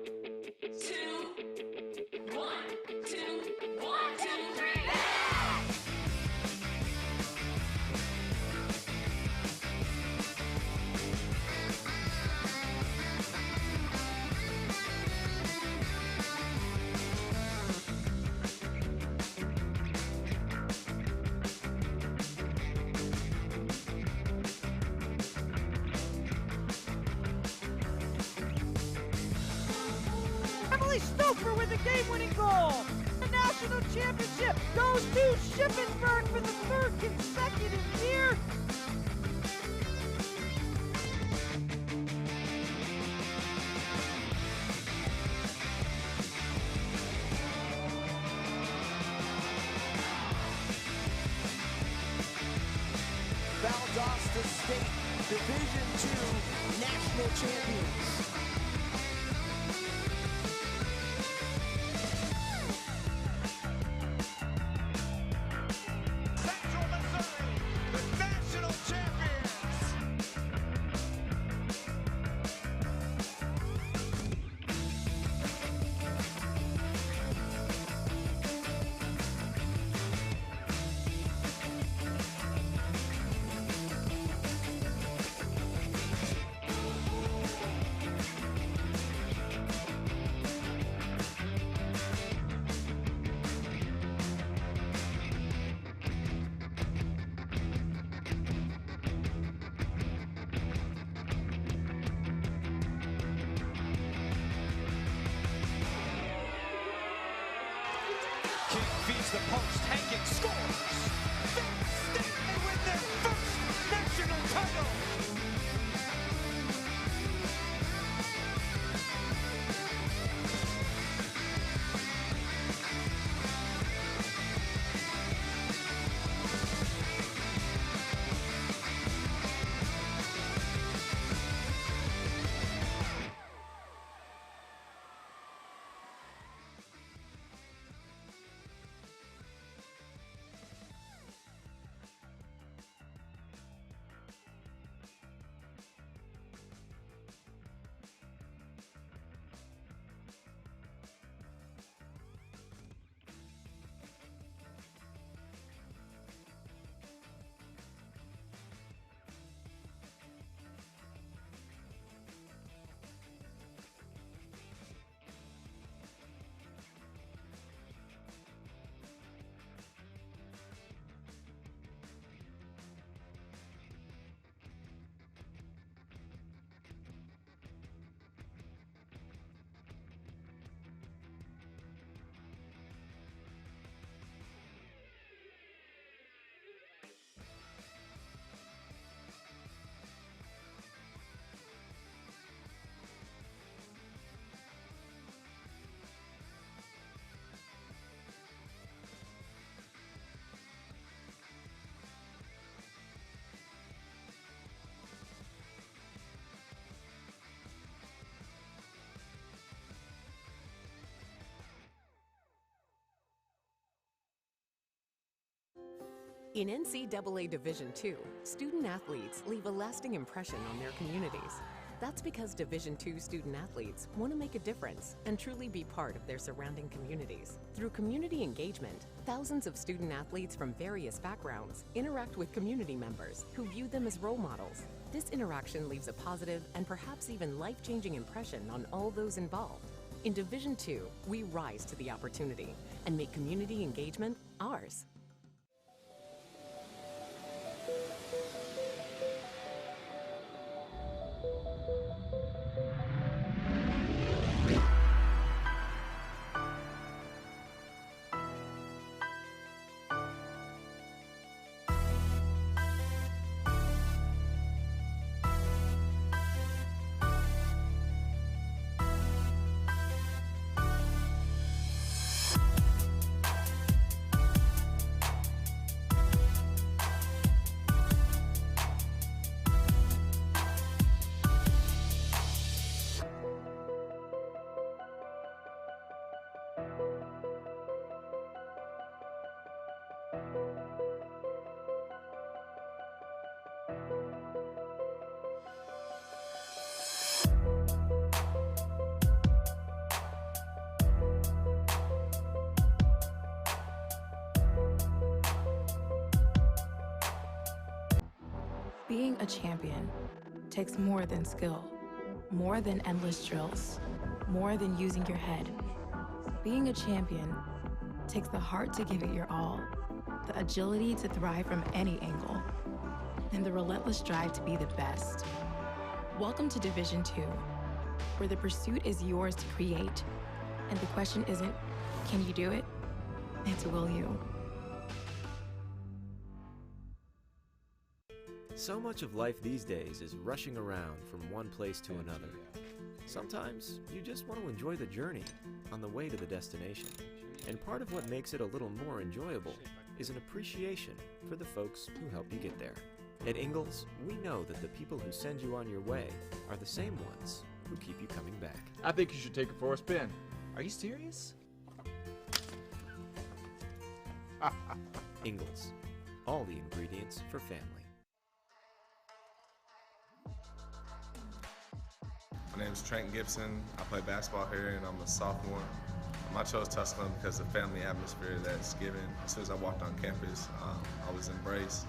1, 2, 1, 2, 3. Stouffer with the game-winning goal. The national championship goes to Shippensburg for the third consecutive year. Valdosta State Division II national champions. Feeds the post, Hankins scores! They win their first national title! In NCAA Division II, student athletes leave a lasting impression on their communities. That's because Division II student athletes want to make a difference and truly be part of their surrounding communities. Through community engagement, thousands of student athletes from various backgrounds interact with community members who view them as role models. This interaction leaves a positive and perhaps even life-changing impression on all those involved. In Division II, we rise to the opportunity and make community engagement ours. Being a champion takes more than skill, more than endless drills, more than using your head. Being a champion takes the heart to give it your all, the agility to thrive from any angle, and the relentless drive to be the best. Welcome to Division II, where the pursuit is yours to create, and the question isn't, can you do it? It's, will you? So much of life these days is rushing around from one place to another. Sometimes you just want to enjoy the journey on the way to the destination. And part of what makes it a little more enjoyable is an appreciation for the folks who help you get there. At Ingalls, we know that the people who send you on your way are the same ones who keep you coming back. I think you should take it for a spin. Are you serious? Ingalls, all the ingredients for family. My name is Trent Gibson. I play basketball here and I'm a sophomore. I chose Tusculum because of the family atmosphere that's given. As soon as I walked on campus, I was embraced.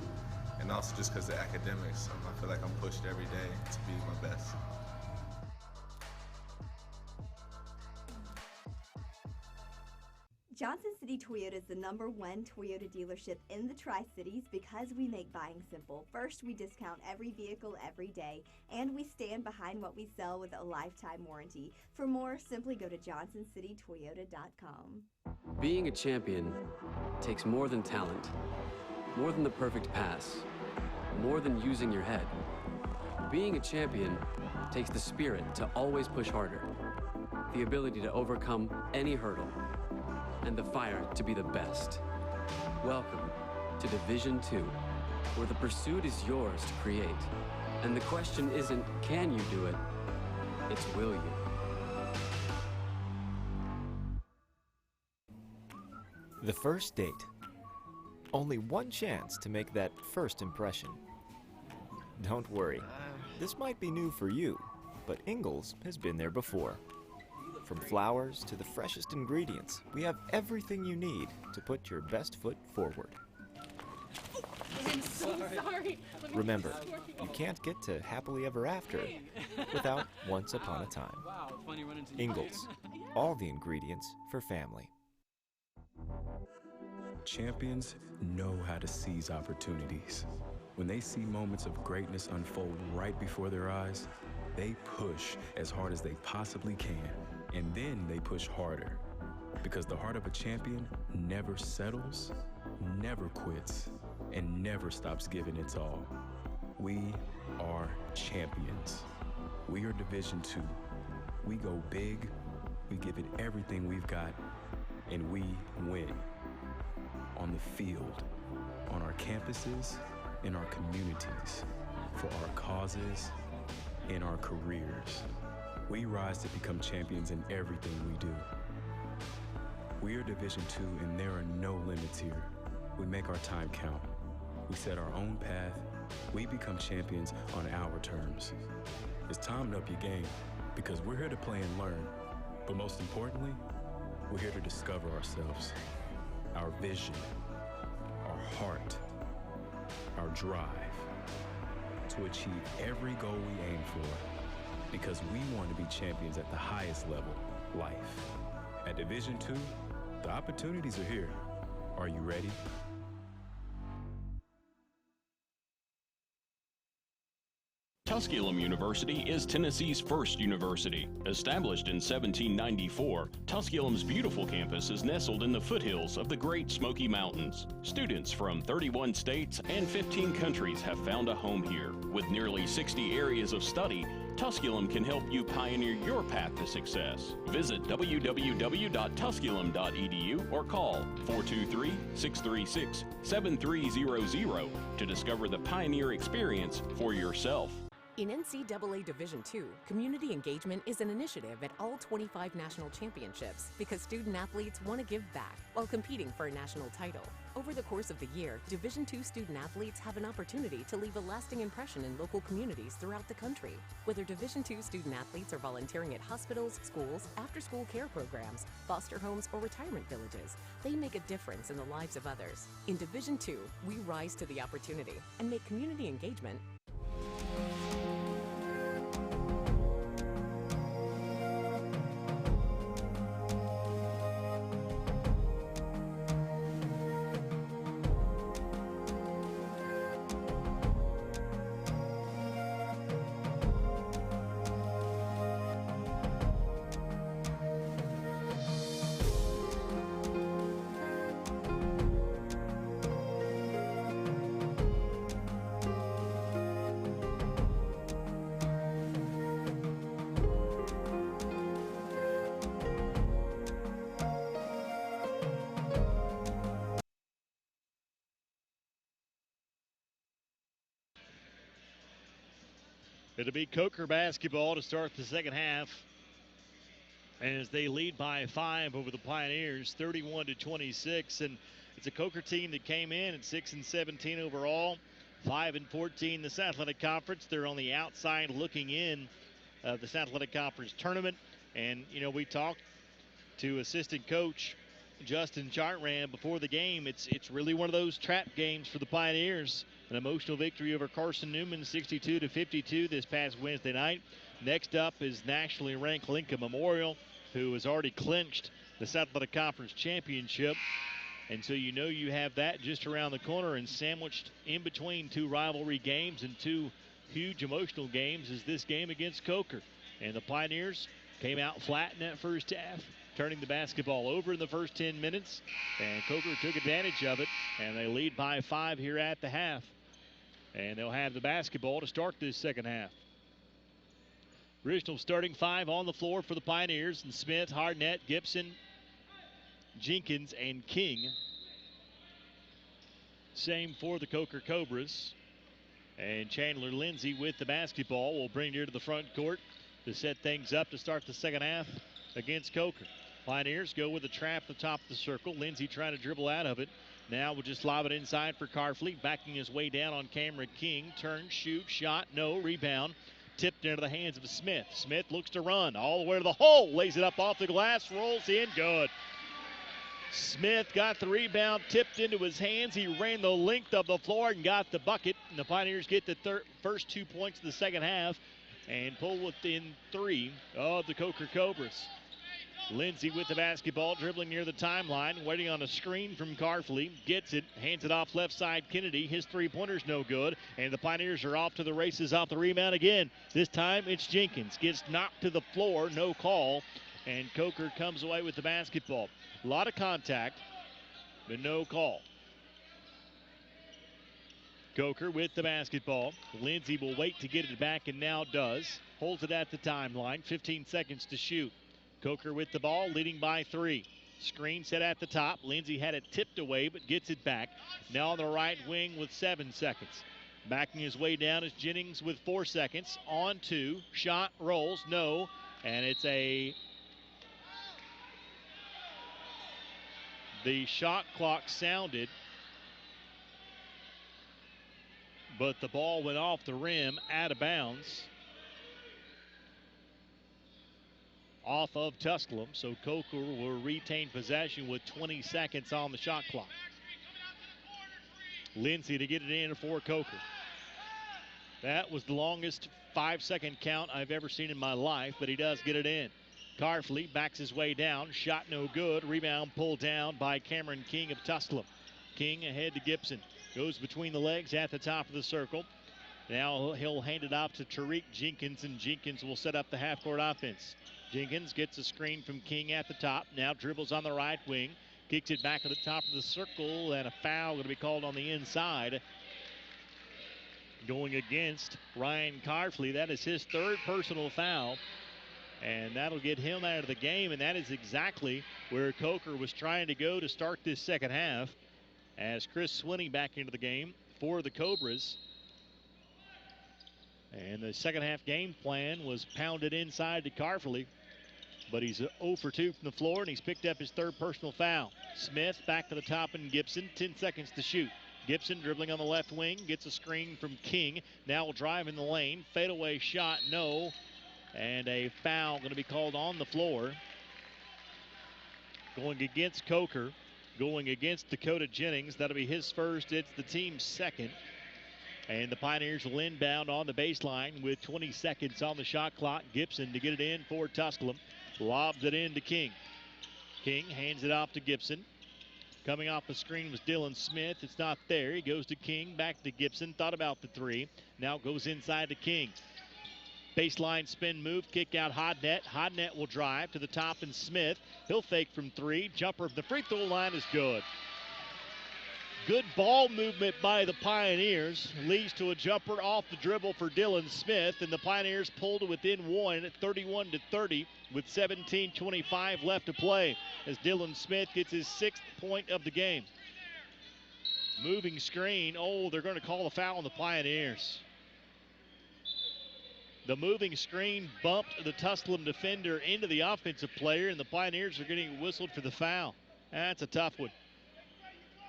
And also just because of the academics. I feel like I'm pushed every day to be my best. Johnson City Toyota is the #1 Toyota dealership in the Tri-Cities because we make buying simple. First, we discount every vehicle every day, and we stand behind what we sell with a lifetime warranty. For more, simply go to johnsoncitytoyota.com. Being a champion takes more than talent, more than the perfect pass, more than using your head. Being a champion takes the spirit to always push harder, the ability to overcome any hurdle, and the fire to be the best. Welcome to Division II, where the pursuit is yours to create. And the question isn't, can you do it? It's, will you? The first date. Only one chance to make that first impression. Don't worry, this might be new for you, but Ingalls has been there before. From flowers to the freshest ingredients, we have everything you need to put your best foot forward. I'm so sorry. Remember, you can't get to happily ever after without once upon a time. Ingalls, all the ingredients for family. Champions know how to seize opportunities. When they see moments of greatness unfold right before their eyes, they push as hard as they possibly can. And then they push harder, because the heart of a champion never settles, never quits, and never stops giving its all. We are champions. We are Division II. We go big, we give it everything we've got, and we win. On the field, on our campuses, in our communities, for our causes, in our careers. We rise to become champions in everything we do. We are Division II, and there are no limits here. We make our time count. We set our own path, we become champions on our terms. It's time to up your game because we're here to play and learn. But most importantly, we're here to discover ourselves, our vision, our heart, our drive to achieve every goal we aim for because we want to be champions at the highest level, life. At Division II, the opportunities are here. Are you ready? Tusculum University is Tennessee's first university. Established in 1794, Tusculum's beautiful campus is nestled in the foothills of the Great Smoky Mountains. Students from 31 states and 15 countries have found a home here. With nearly 60 areas of study, Tusculum can help you pioneer your path to success. Visit www.tusculum.edu or call 423-636-7300 to discover the pioneer experience for yourself. In NCAA Division II, community engagement is an initiative at all 25 national championships because student athletes want to give back while competing for a national title. Over the course of the year, Division II student athletes have an opportunity to leave a lasting impression in local communities throughout the country. Whether Division II student athletes are volunteering at hospitals, schools, after-school care programs, foster homes, or retirement villages, they make a difference in the lives of others. In Division II, we rise to the opportunity and make community engagement It'll be Coker basketball to start the second half as they lead by 5 over the Pioneers, 31-26. And it's a Coker team that came in at 6-17 overall, 5-14 the South Atlantic Conference. They're on the outside looking in of the South Atlantic Conference tournament. And, you know, we talked to assistant coach Justin Chartran before the game. It's really one of those trap games for the Pioneers. An emotional victory over Carson Newman, 62-52 this past Wednesday night. Next up is nationally ranked Lincoln Memorial, who has already clinched the South Atlantic Conference Championship. And so you know you have that just around the corner, and sandwiched in between two rivalry games and two huge emotional games is this game against Coker. And the Pioneers came out flat in that first half, turning the basketball over in the first 10 minutes, and Coker took advantage of it, and they lead by 5 here at the half. And they'll have the basketball to start this second half. Original starting 5 on the floor for the Pioneers, and Smith, Hardnett, Gibson, Jenkins, and King. Same for the Coker Cobras. And Chandler Lindsay with the basketball will bring it here to the front court to set things up to start the second half against Coker. Pioneers go with a trap at the top of the circle. Lindsay trying to dribble out of it. Now we'll just lob it inside for Carfleet, backing his way down on Cameron King. Turn, shoot, shot, no, rebound. Tipped into the hands of Smith. Smith looks to run all the way to the hole. Lays it up off the glass, rolls in, good. Smith got the rebound, tipped into his hands. He ran the length of the floor and got the bucket. And the Pioneers get the first 2 points of the second half and pull within 3 of the Coker Cobras. Lindsay with the basketball, dribbling near the timeline, waiting on a screen from Carfleet. Gets it, hands it off left side Kennedy. His three-pointer's no good, and the Pioneers are off to the races off the rebound again. This time it's Jenkins. Gets knocked to the floor, no call, and Coker comes away with the basketball. A lot of contact, but no call. Coker with the basketball. Lindsay will wait to get it back, and now does. Holds it at the timeline, 15 seconds to shoot. Coker with the ball, leading by 3. Screen set at the top. Lindsay had it tipped away, but gets it back. Now on the right wing with 7 seconds. Backing his way down is Jennings with 4 seconds. On 2. Shot, rolls, no. And it's the shot clock sounded, but the ball went off the rim, out of bounds, off of Tusculum. So Coker will retain possession with 20 seconds on the shot clock. Lindsay to get it in for Coker. That was the longest 5-second count I've ever seen in my life, but he does get it in. Carfley backs his way down. Shot no good. Rebound pulled down by Cameron King of Tusculum. King ahead to Gibson. Goes between the legs at the top of the circle. Now he'll hand it off to Tariq Jenkins, and Jenkins will set up the half-court offense. Jenkins gets a screen from King at the top. Now dribbles on the right wing. Kicks it back to the top of the circle, and a foul going to be called on the inside. Going against Ryan Carfley. That is his third personal foul, and that'll get him out of the game, and that is exactly where Coker was trying to go to start this second half, as Chris Swinney back into the game for the Cobras. And the second half game plan was pounded inside to Carfley, but he's 0 for 2 from the floor, and he's picked up his third personal foul. Smith back to the top, and Gibson, 10 seconds to shoot. Gibson dribbling on the left wing, gets a screen from King. Now will drive in the lane. Fadeaway shot, no. And a foul going to be called on the floor. Going against Coker, going against Dakota Jennings. That'll be his first. It's the team's second. And the Pioneers will inbound on the baseline with 20 seconds on the shot clock. Gibson to get it in for Tusculum. Lobs it in to King. King hands it off to Gibson. Coming off the screen was Dylan Smith. It's not there. He goes to King, back to Gibson. Thought about the three. Now goes inside to King. Baseline spin move, kick out Hodnett. Hodnett will drive to the top, and Smith. He'll fake from three. Jumper from the free throw line is good. Good ball movement by the Pioneers. Leads to a jumper off the dribble for Dylan Smith, and the Pioneers pulled to within one at 31-30 with 17:25 left to play as Dylan Smith gets his 6th point of the game. Moving screen. Oh, they're going to call a foul on the Pioneers. The moving screen bumped the Tusculum defender into the offensive player, and the Pioneers are getting whistled for the foul. That's a tough one.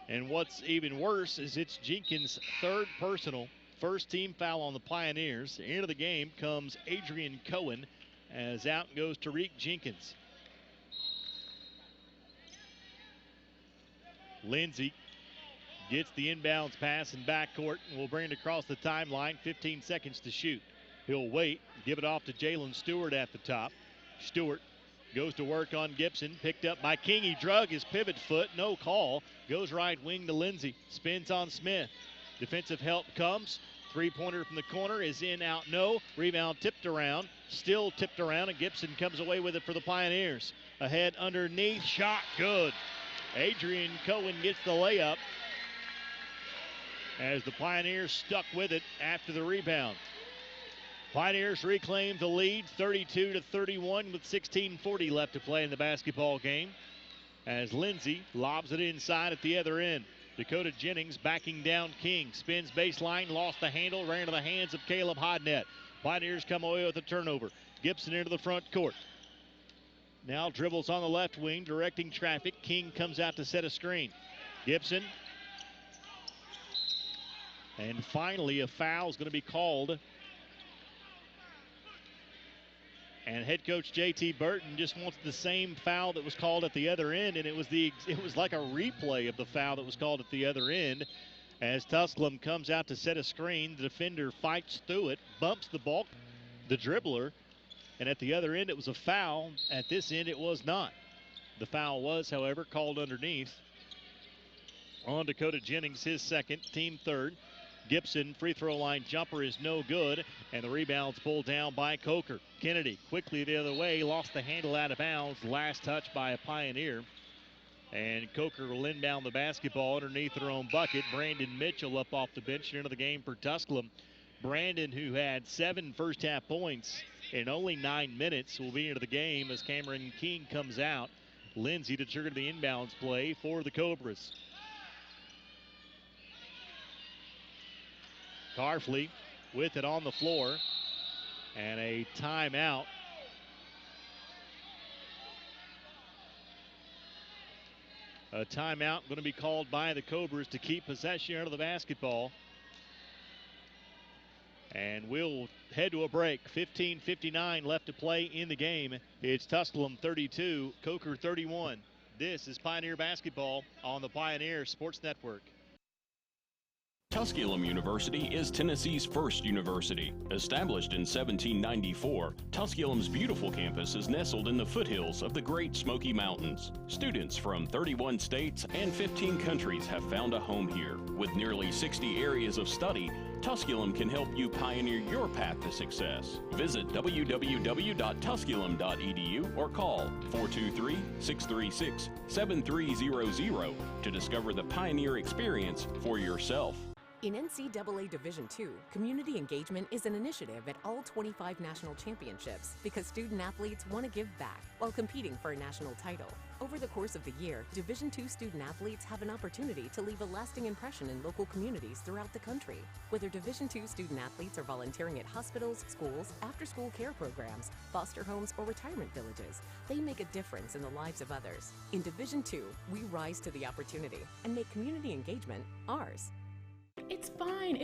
And what's even worse is it's Jenkins' third personal, first team foul on the Pioneers. Into the game comes Adrian Cohen, as out goes Tariq Jenkins. Lindsay gets the inbounds pass in backcourt and will bring it across the timeline. 15 seconds to shoot. He'll wait, give it off to Jalen Stewart at the top. Stewart goes to work on Gibson, picked up by King. He drug his pivot foot, no call. Goes right wing to Lindsay, spins on Smith. Defensive help comes. Three-pointer from the corner is in, out, no. Rebound tipped around, still tipped around, and Gibson comes away with it for the Pioneers. Ahead underneath, shot good. Adrian Cohen gets the layup as the Pioneers stuck with it after the rebound. Pioneers reclaim the lead 32-31 with 16:40 left to play in the basketball game as Lindsay lobs it inside at the other end. Dakota Jennings backing down King. Spins baseline, lost the handle, ran into the hands of Caleb Hodnett. Pioneers come away with a turnover. Gibson into the front court. Now dribbles on the left wing, directing traffic. King comes out to set a screen. Gibson. And finally a foul is going to be called. And head coach J.T. Burton just wants the same foul that was called at the other end, and it was like a replay of the foul that was called at the other end. As Tusculum comes out to set a screen, the defender fights through it, bumps the ball, the dribbler, and at the other end it was a foul. At this end it was not. The foul was, however, called underneath on Dakota Jennings, his second, team third. Gibson, free throw line jumper is no good, and the rebound's pulled down by Coker. Kennedy quickly the other way, lost the handle out of bounds. Last touch by a Pioneer. And Coker will inbound the basketball underneath their own bucket. Brandon Mitchell up off the bench into the game for Tusculum. Brandon, who had 7 first half points in only 9 minutes, will be into the game as Cameron King comes out. Lindsay to trigger the inbounds play for the Cobras. Carfley with it on the floor, and a timeout. A timeout going to be called by the Cobras to keep possession of the basketball. And we'll head to a break. 15:59 left to play in the game. It's Tusculum 32, Coker 31. This is Pioneer Basketball on the Pioneer Sports Network. Tusculum University is Tennessee's first university. Established in 1794, Tusculum's beautiful campus is nestled in the foothills of the Great Smoky Mountains. Students from 31 states and 15 countries have found a home here. With nearly 60 areas of study, Tusculum can help you pioneer your path to success. Visit www.tusculum.edu or call 423-636-7300 to discover the Pioneer experience for yourself. In NCAA Division II, community engagement is an initiative at all 25 national championships because student athletes want to give back while competing for a national title. Over the course of the year, Division II student athletes have an opportunity to leave a lasting impression in local communities throughout the country. Whether Division II student athletes are volunteering at hospitals, schools, after-school care programs, foster homes, or retirement villages, they make a difference in the lives of others. In Division II, we rise to the opportunity and make community engagement ours. It's fine.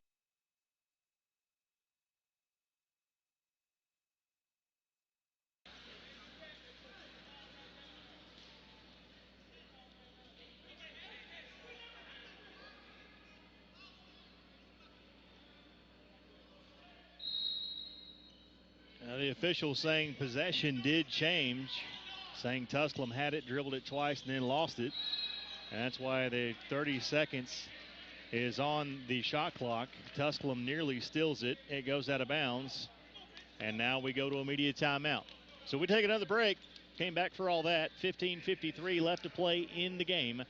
Now the official saying possession did change, saying Tusculum had it, dribbled it twice, and then lost it. And that's why the 30 seconds is on the shot clock. Tusculum nearly steals it. It goes out of bounds. And now we go to immediate timeout. So we take another break. Came back for all that. 15:53 left to play in the game.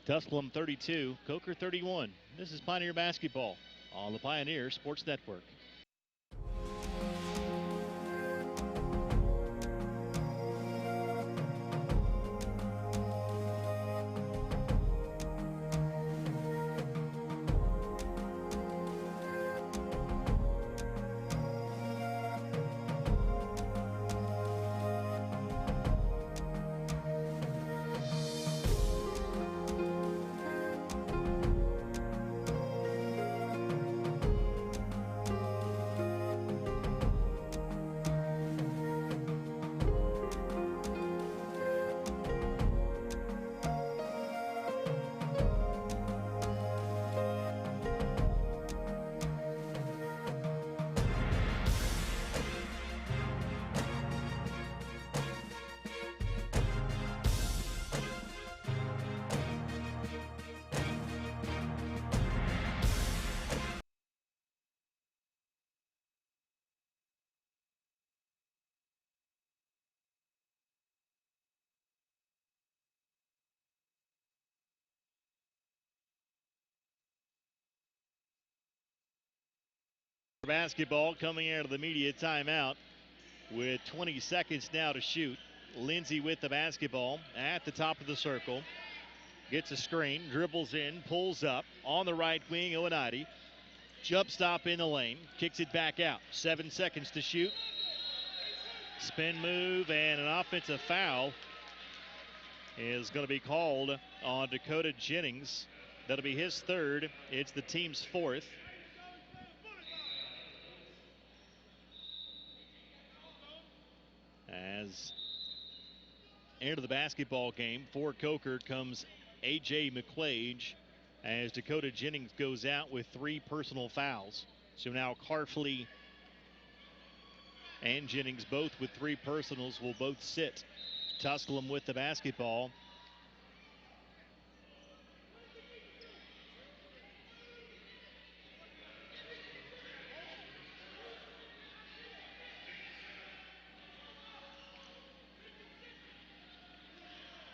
Tusculum 32, Coker 31. This is Pioneer Basketball on the Pioneer Sports Network. Basketball coming out of the media timeout with 20 seconds now to shoot. Lindsay with the basketball at the top of the circle. Gets a screen, dribbles in, pulls up on the right wing. Ioannidis. Jump stop in the lane, kicks it back out. 7 seconds to shoot. Spin move and an offensive foul is going to be called on Dakota Jennings. That'll be his third. It's the team's fourth. As into the basketball game for Coker comes A.J. McQuaige as Dakota Jennings goes out with 3 personal fouls. So now Carfley and Jennings both with 3 personals will both sit. Tusculum with the basketball.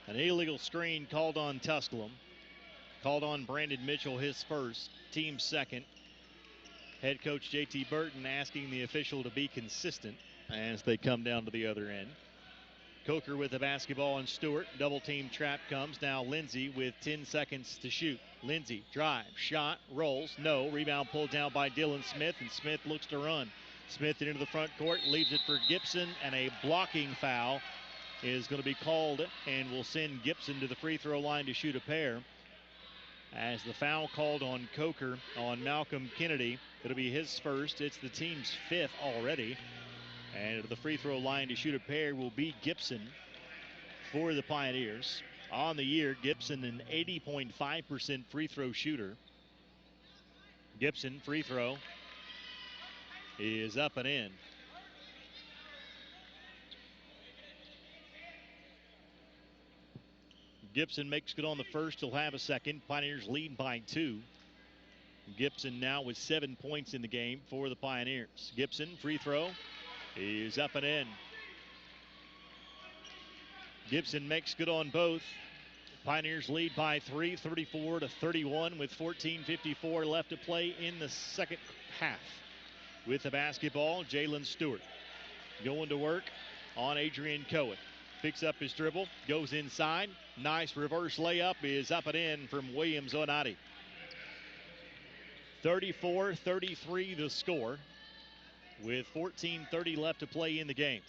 An illegal screen called on Tusculum. Called on Brandon Mitchell, his first, team second. Head coach JT Burton asking the official to be consistent as they come down to the other end. Coker with the basketball and Stewart. Double team trap comes. Now Lindsay with 10 seconds to shoot. Lindsay drives, shot, rolls, no. Rebound pulled down by Dylan Smith, and Smith looks to run. Smith into the front court, leaves it for Gibson, and a blocking foul is going to be called and will send Gibson to the free throw line to shoot a pair. As the foul called on Coker on Malcolm Kennedy It'll be his first. It's the team's 5th already. And to the free throw line to shoot a pair will be Gibson for the Pioneers. On the year, Gibson an 80.5% free throw shooter. Gibson free throw is up and in. Gibson makes good on the first. He'll have a second. Pioneers lead by 2. Gibson now with 7 points in the game for the Pioneers. Gibson free throw is up and in. Gibson makes good on both. Pioneers lead by 3, 34-31 with 14:54 left to play in the second half. With the basketball, Jalen Stewart going to work on Adrian Cohen. Picks up his dribble, goes inside. Nice reverse layup is up and in from Williams Onati. 34-33 the score with 14:30 left to play in the game.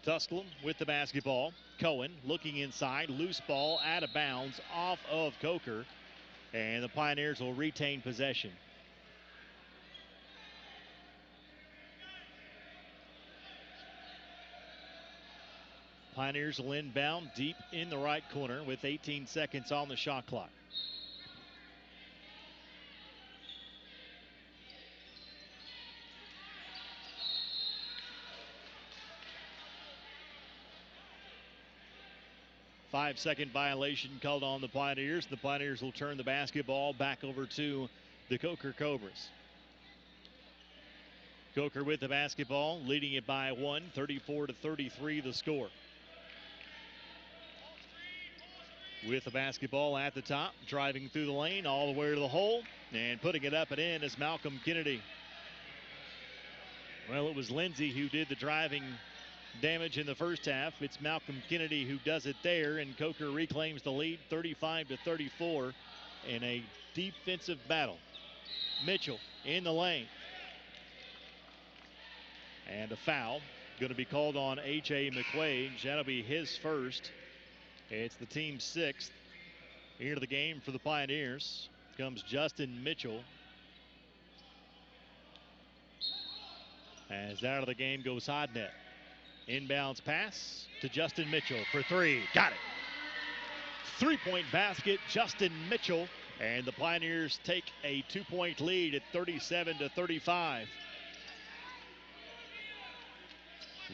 Tusculum with the basketball. Cohen looking inside, loose ball out of bounds off of Coker, and the Pioneers will retain possession. Pioneers will inbound deep in the right corner with 18 seconds on the shot clock. Five-second violation called on the Pioneers. The Pioneers will turn the basketball back over to the Coker Cobras. Coker with the basketball, leading it by 1, 34-33 the score. With the basketball at the top, driving through the lane all the way to the hole, and putting it up and in is Malcolm Kennedy. Well, it was Lindsey who did the driving damage in the first half. It's Malcolm Kennedy who does it there, and Coker reclaims the lead 35-34 in a defensive battle. Mitchell in the lane. And a foul going to be called on A.J. McQuaige. That'll be his first. It's the team's 6th. Into the game for the Pioneers comes Justin Mitchell. As out of the game goes Hodnett. Inbounds pass to Justin Mitchell for 3. Got it. 3-point basket, Justin Mitchell. And the Pioneers take a 2-point lead at 37-35.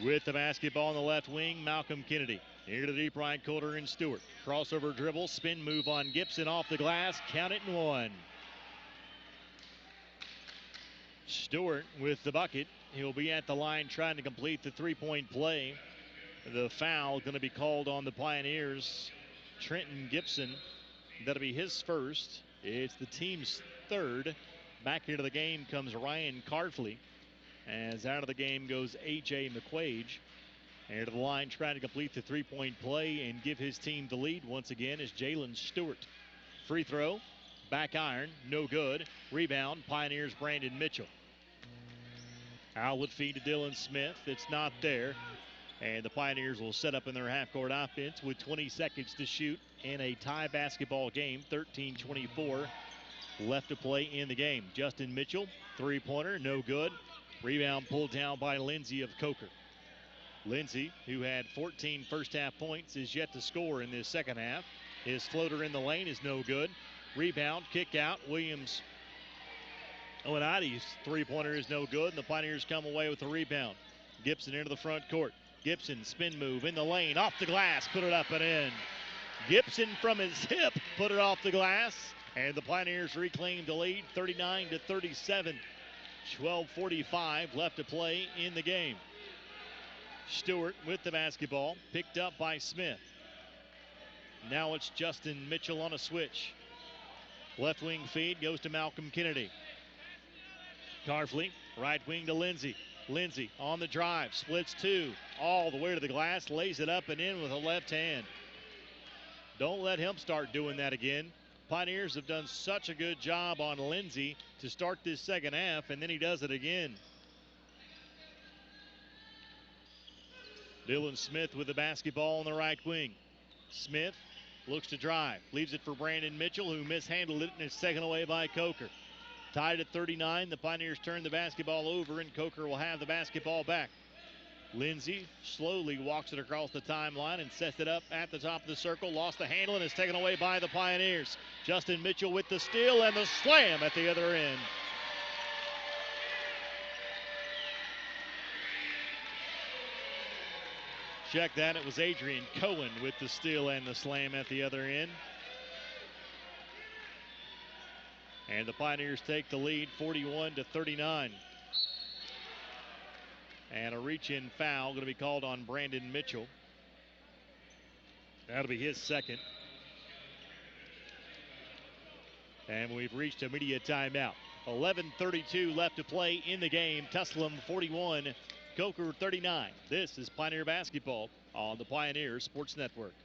With the basketball on the left wing, Malcolm Kennedy. Into the deep right corner in Stewart. Crossover dribble, spin move on Gibson off the glass. Count it and 1. Stewart with the bucket. He'll be at the line trying to complete the 3-point play. The foul going to be called on the Pioneers. Trenton Gibson. That'll be his first. It's the team's 3rd. Back into the game comes Ryan Carfley. As out of the game goes A.J. McQuaige. And to the line trying to complete the 3-point play and give his team the lead once again is Jalen Stewart. Free throw, back iron, no good. Rebound, Pioneers Brandon Mitchell. Outlet feed to Dylan Smith. It's not there. And the Pioneers will set up in their half-court offense with 20 seconds to shoot in a tie basketball game. 13-24 left to play in the game. Justin Mitchell, three-pointer, no good. Rebound pulled down by Lindsey of Coker. Lindsey, who had 14 first-half points, is yet to score in this second half. His floater in the lane is no good. Rebound, kick out. Williams Owenadi's three-pointer is no good, and the Pioneers come away with the rebound. Gibson into the front court. Gibson spin move in the lane, off the glass, put it up and in. Gibson from his hip put it off the glass, and the Pioneers reclaim the lead 39-37. 12:45 left to play in the game. Stewart with the basketball, picked up by Smith. Now it's Justin Mitchell on a switch. Left wing feed goes to Malcolm Kennedy. Carfley, right wing to Lindsey. Lindsey on the drive, splits 2, all the way to the glass, lays it up and in with a left hand. Don't let him start doing that again. Pioneers have done such a good job on Lindsey to start this second half, and then he does it again. Dylan Smith with the basketball on the right wing. Smith looks to drive, leaves it for Brandon Mitchell, who mishandled it, and it's taken away by Coker. Tied at 39, the Pioneers turn the basketball over, and Coker will have the basketball back. Lindsay slowly walks it across the timeline and sets it up at the top of the circle. Lost the handle and is taken away by the Pioneers. Justin Mitchell with the steal and the slam at the other end. Check that. It was Adrian Cohen with the steal and the slam at the other end. And the Pioneers take the lead 41-39. And a reach-in foul going to be called on Brandon Mitchell. That'll be his second. And we've reached a media timeout. 11:32 left to play in the game. Tusculum 41, Coker 39. This is Pioneer basketball on the Pioneer Sports Network.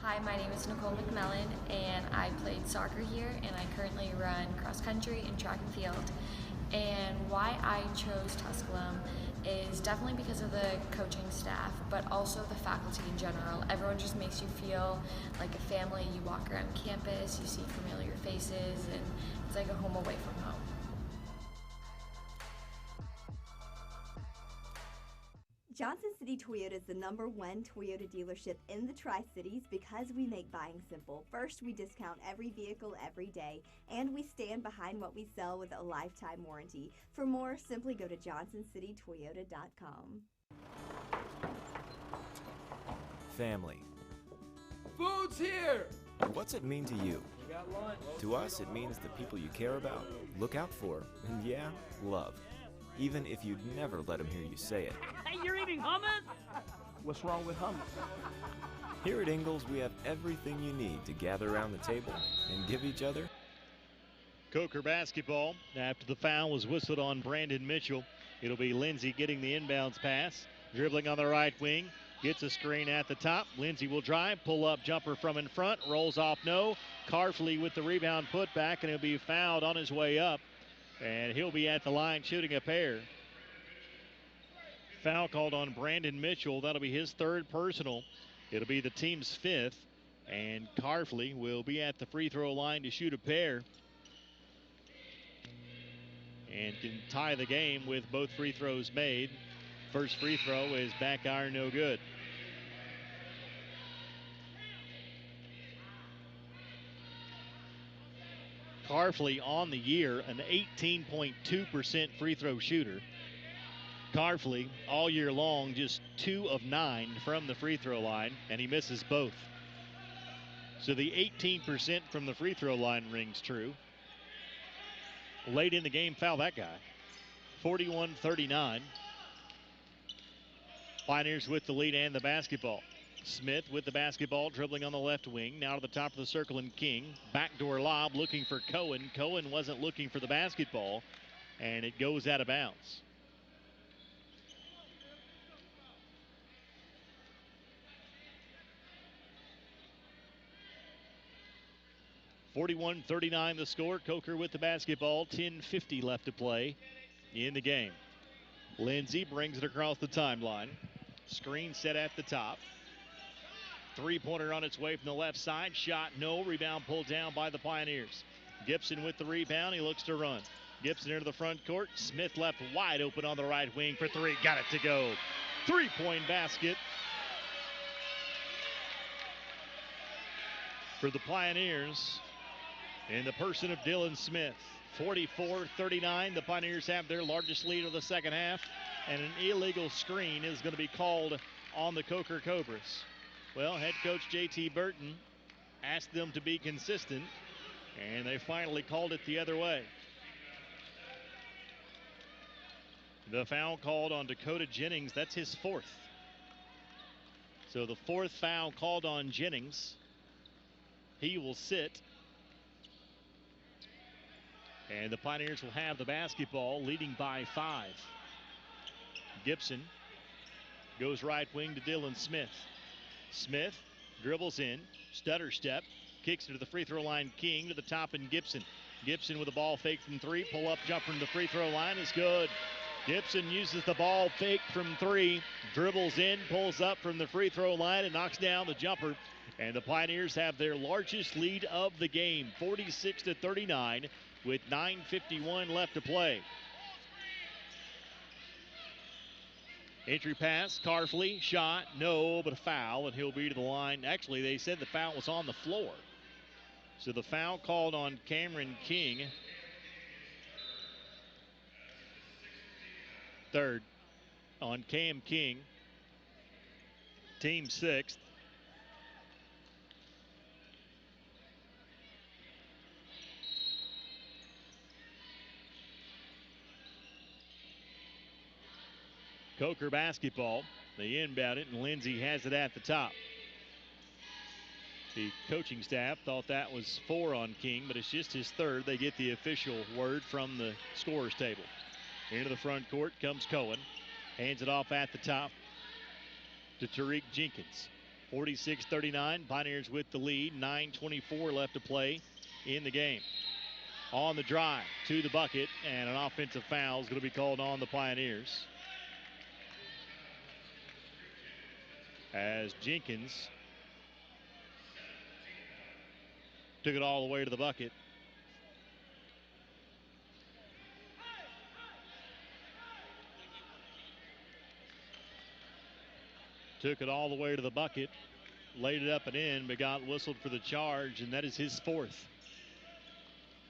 Hi, my name is Nicole McMillan, and I played soccer here, and I currently run cross country and track and field. And why I chose Tusculum is definitely because of the coaching staff, but also the faculty in general. Everyone just makes you feel like a family. You walk around campus, you see familiar faces, and it's like a home away from home. Johnson City Toyota is the #1 Toyota dealership in the Tri-Cities because we make buying simple. First, we discount every vehicle every day, and we stand behind what we sell with a lifetime warranty. For more, simply go to johnsoncitytoyota.com. Family. Food's here! What's it mean to you? We got lunch. To us, it means the people you care about, look out for, and yeah, love. Even if you'd never let them hear you say it. Hey, you're eating hummus? What's wrong with hummus? Here at Ingalls, we have everything you need to gather around the table and give each other. Coker basketball. After the foul was whistled on Brandon Mitchell, it'll be Lindsay getting the inbounds pass. Dribbling on the right wing. Gets a screen at the top. Lindsay will drive. Pull up jumper from in front. Rolls off no. Carfley with the rebound put back, and he'll be fouled on his way up. And he'll be at the line shooting a pair. Foul called on Brandon Mitchell. That'll be his third personal. It'll be the team's fifth. And Carfley will be at the free throw line to shoot a pair. And can tie the game with both free throws made. First free throw is back iron, no good. Carfley on the year, an 18.2% free throw shooter. Carfley all year long, just 2 of 9 from the free throw line, and he misses both. So the 18% from the free throw line rings true. Late in the game, foul that guy. 41-39. Pioneers with the lead and the basketball. Smith with the basketball, dribbling on the left wing. Now to the top of the circle and King. Backdoor lob looking for Cohen. Cohen wasn't looking for the basketball, and it goes out of bounds. (41-39) the score. Coker with the basketball. 10:50 left to play in the game. Lindsay brings it across the timeline. Screen set at the top. Three-pointer on its way from the left side. Shot, no. Rebound pulled down by the Pioneers. Gibson with the rebound. He looks to run. Gibson into the front court. Smith left wide open on the right wing for three. Got it to go. Three-point basket for the Pioneers in the person of Dylan Smith. 44-39. The Pioneers have their largest lead of the second half, and an illegal screen is going to be called on the Coker Cobras. Well, head coach J.T. Burton asked them to be consistent, and they finally called it the other way. The foul called on Dakota Jennings. That's his fourth. So the fourth foul called on Jennings. He will sit. And the Pioneers will have the basketball, leading by 5. Gibson goes right wing to Dylan Smith. Smith dribbles in, stutter step, kicks it to the free throw line. King to the top, and Gibson. Gibson with a ball fake from 3, pull up jumper from the free throw line is good. Gibson uses the ball fake from 3, dribbles in, pulls up from the free throw line, and knocks down the jumper. And the Pioneers have their largest lead of the game, 46-39, with 9:51 left to play. Entry pass, Carfley, shot, no, but a foul, and he'll be to the line. Actually, they said the foul was on the floor. So the foul called on Cameron King. Third on Cam King, team 6th. Coker basketball. They inbound it, and Lindsay has it at the top. The coaching staff thought that was 4 on King, but it's just his 3rd. They get the official word from the scorer's table. Into the front court comes Cohen. Hands it off at the top to Tariq Jenkins. 46-39, Pioneers with the lead. 9:24 left to play in the game. On the drive to the bucket, and an offensive foul is going to be called on the Pioneers. As Jenkins took it all the way to the bucket. Took it all the way to the bucket, laid it up and in, but got whistled for the charge, and that is his 4th.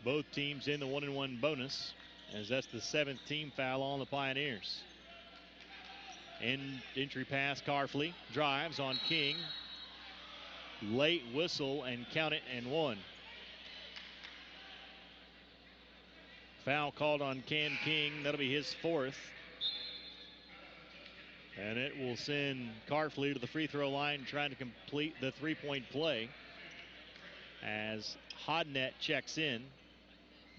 Both teams in the 1-and-1 bonus, as that's the 7th team foul on the Pioneers. Entry pass, Carfley drives on King. Late whistle, and count it, and 1. Foul called on Cam King. That'll be his 4th. And it will send Carfley to the free throw line trying to complete the 3-point play. As Hodnett checks in,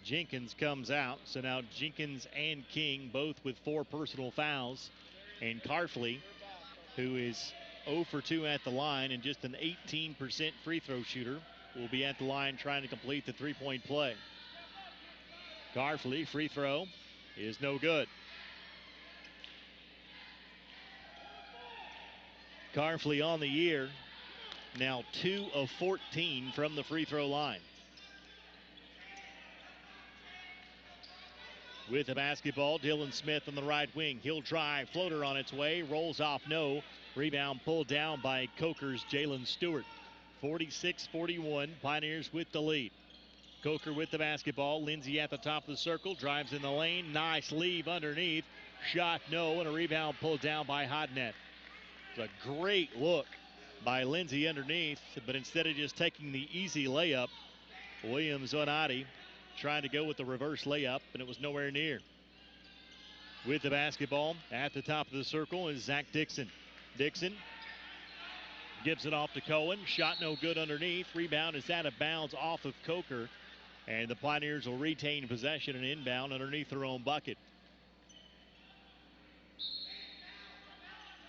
Jenkins comes out. So now Jenkins and King both with 4 personal fouls. And Carfley, who is 0 for 2 at the line and just an 18% free throw shooter, will be at the line trying to complete the 3-point play. Carfley, free throw is no good. Carfley on the year, now 2 of 14 from the free throw line. With the basketball, Dylan Smith on the right wing. He'll drive, floater on its way, rolls off, no. Rebound pulled down by Coker's Jalen Stewart. 46-41, Pioneers with the lead. Coker with the basketball. Lindsay at the top of the circle, drives in the lane. Nice leave underneath. Shot, no, and a rebound pulled down by Hodnett. It's a great look by Lindsay underneath, but instead of just taking the easy layup, Williams Onati trying to go with the reverse layup, and it was nowhere near. With the basketball at the top of the circle is Zach Dixon. Dixon gives it off to Cohen. Shot no good underneath. Rebound is out of bounds off of Coker, and the Pioneers will retain possession and inbound underneath their own bucket.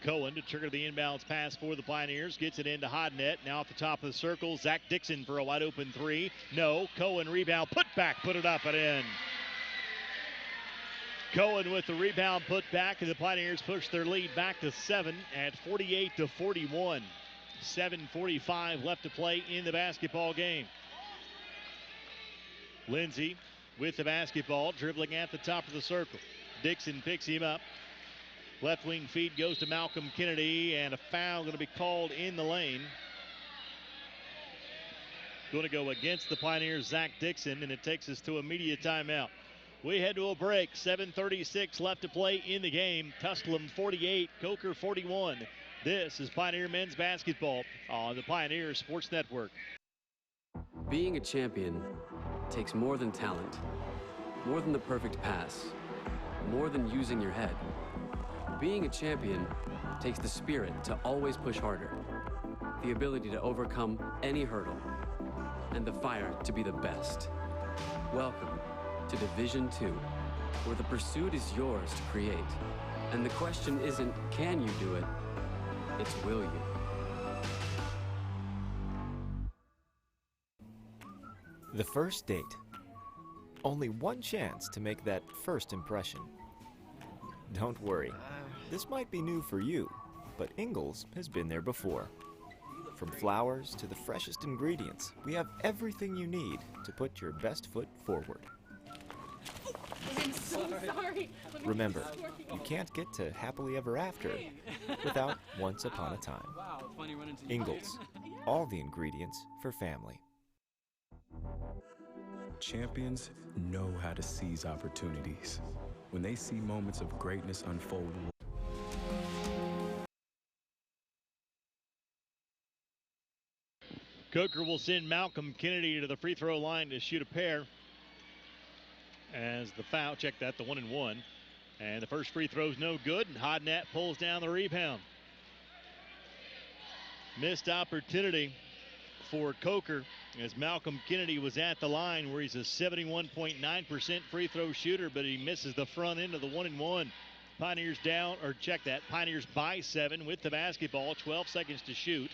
Cohen to trigger the inbounds pass for the Pioneers. Gets it into Hodnett. Now at the top of the circle, Zach Dixon for a wide open 3. No. Cohen rebound. Put back. Put it up and in. Cohen with the rebound put back, and the Pioneers push their lead back to 7 at 48-41. 7:45 left to play in the basketball game. Lindsay with the basketball, dribbling at the top of the circle. Dixon picks him up. Left wing feed goes to Malcolm Kennedy, and a foul going to be called in the lane. Going to go against the Pioneers, Zach Dixon, and it takes us to a media timeout. We head to a break. 7:36 left to play in the game. Tusculum 48, Coker 41. This is Pioneer men's basketball on the Pioneer Sports Network. Being a champion takes more than talent, more than the perfect pass, more than using your head. Being a champion takes the spirit to always push harder, the ability to overcome any hurdle, and the fire to be the best. Welcome to Division II, where the pursuit is yours to create. And the question isn't, can you do it? It's, will you? The first date. Only one chance to make that first impression. Don't worry, this might be new for you, but Ingles has been there before. From flowers to the freshest ingredients, we have everything you need to put your best foot forward. I'm so sorry. Remember, you can't get to happily ever after without once upon a time. Ingles, all the ingredients for family. Champions know how to seize opportunities. When they see moments of greatness unfold. Coker will send Malcolm Kennedy to the free throw line to shoot a pair. As the foul, check that, the 1-and-1. And the first free throw's no good, and Hodnett pulls down the rebound. Missed opportunity for Coker as Malcolm Kennedy was at the line where he's a 71.9% free throw shooter, but he misses the front end of the 1-and-1. Pioneers down, or check that, Pioneers by 7 with the basketball, 12 seconds to shoot.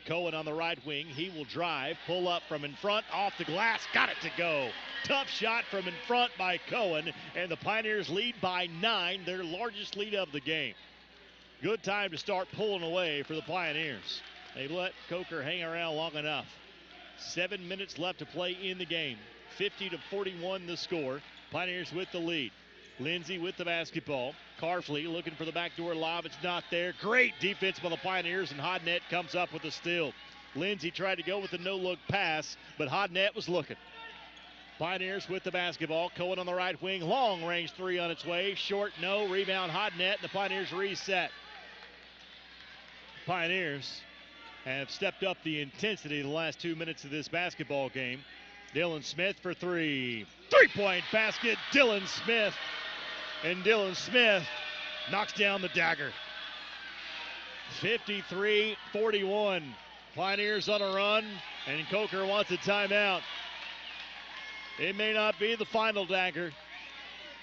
Cohen on the right wing, he will drive, pull up from in front, off the glass, got it to go. Tough shot from in front by Cohen, and the Pioneers lead by 9, their largest lead of the game. Good time to start pulling away for the Pioneers. They've let Coker hang around long enough. 7 minutes left to play in the game. 50-41 the score. Pioneers with the lead. Lindsay with the basketball. Carfley looking for the backdoor lob. It's not there. Great defense by the Pioneers, and Hodnett comes up with a steal. Lindsay tried to go with the no-look pass, but Hodnett was looking. Pioneers with the basketball. Cohen on the right wing. Long-range three on its way. Short, no. Rebound, Hodnett, and the Pioneers reset. Pioneers have stepped up the intensity in the last 2 minutes of this basketball game. Dylan Smith for three. Three-point basket, Dylan Smith. And Dylan Smith knocks down the dagger. 53-41. Pioneers on a run, and Coker wants a timeout. It may not be the final dagger,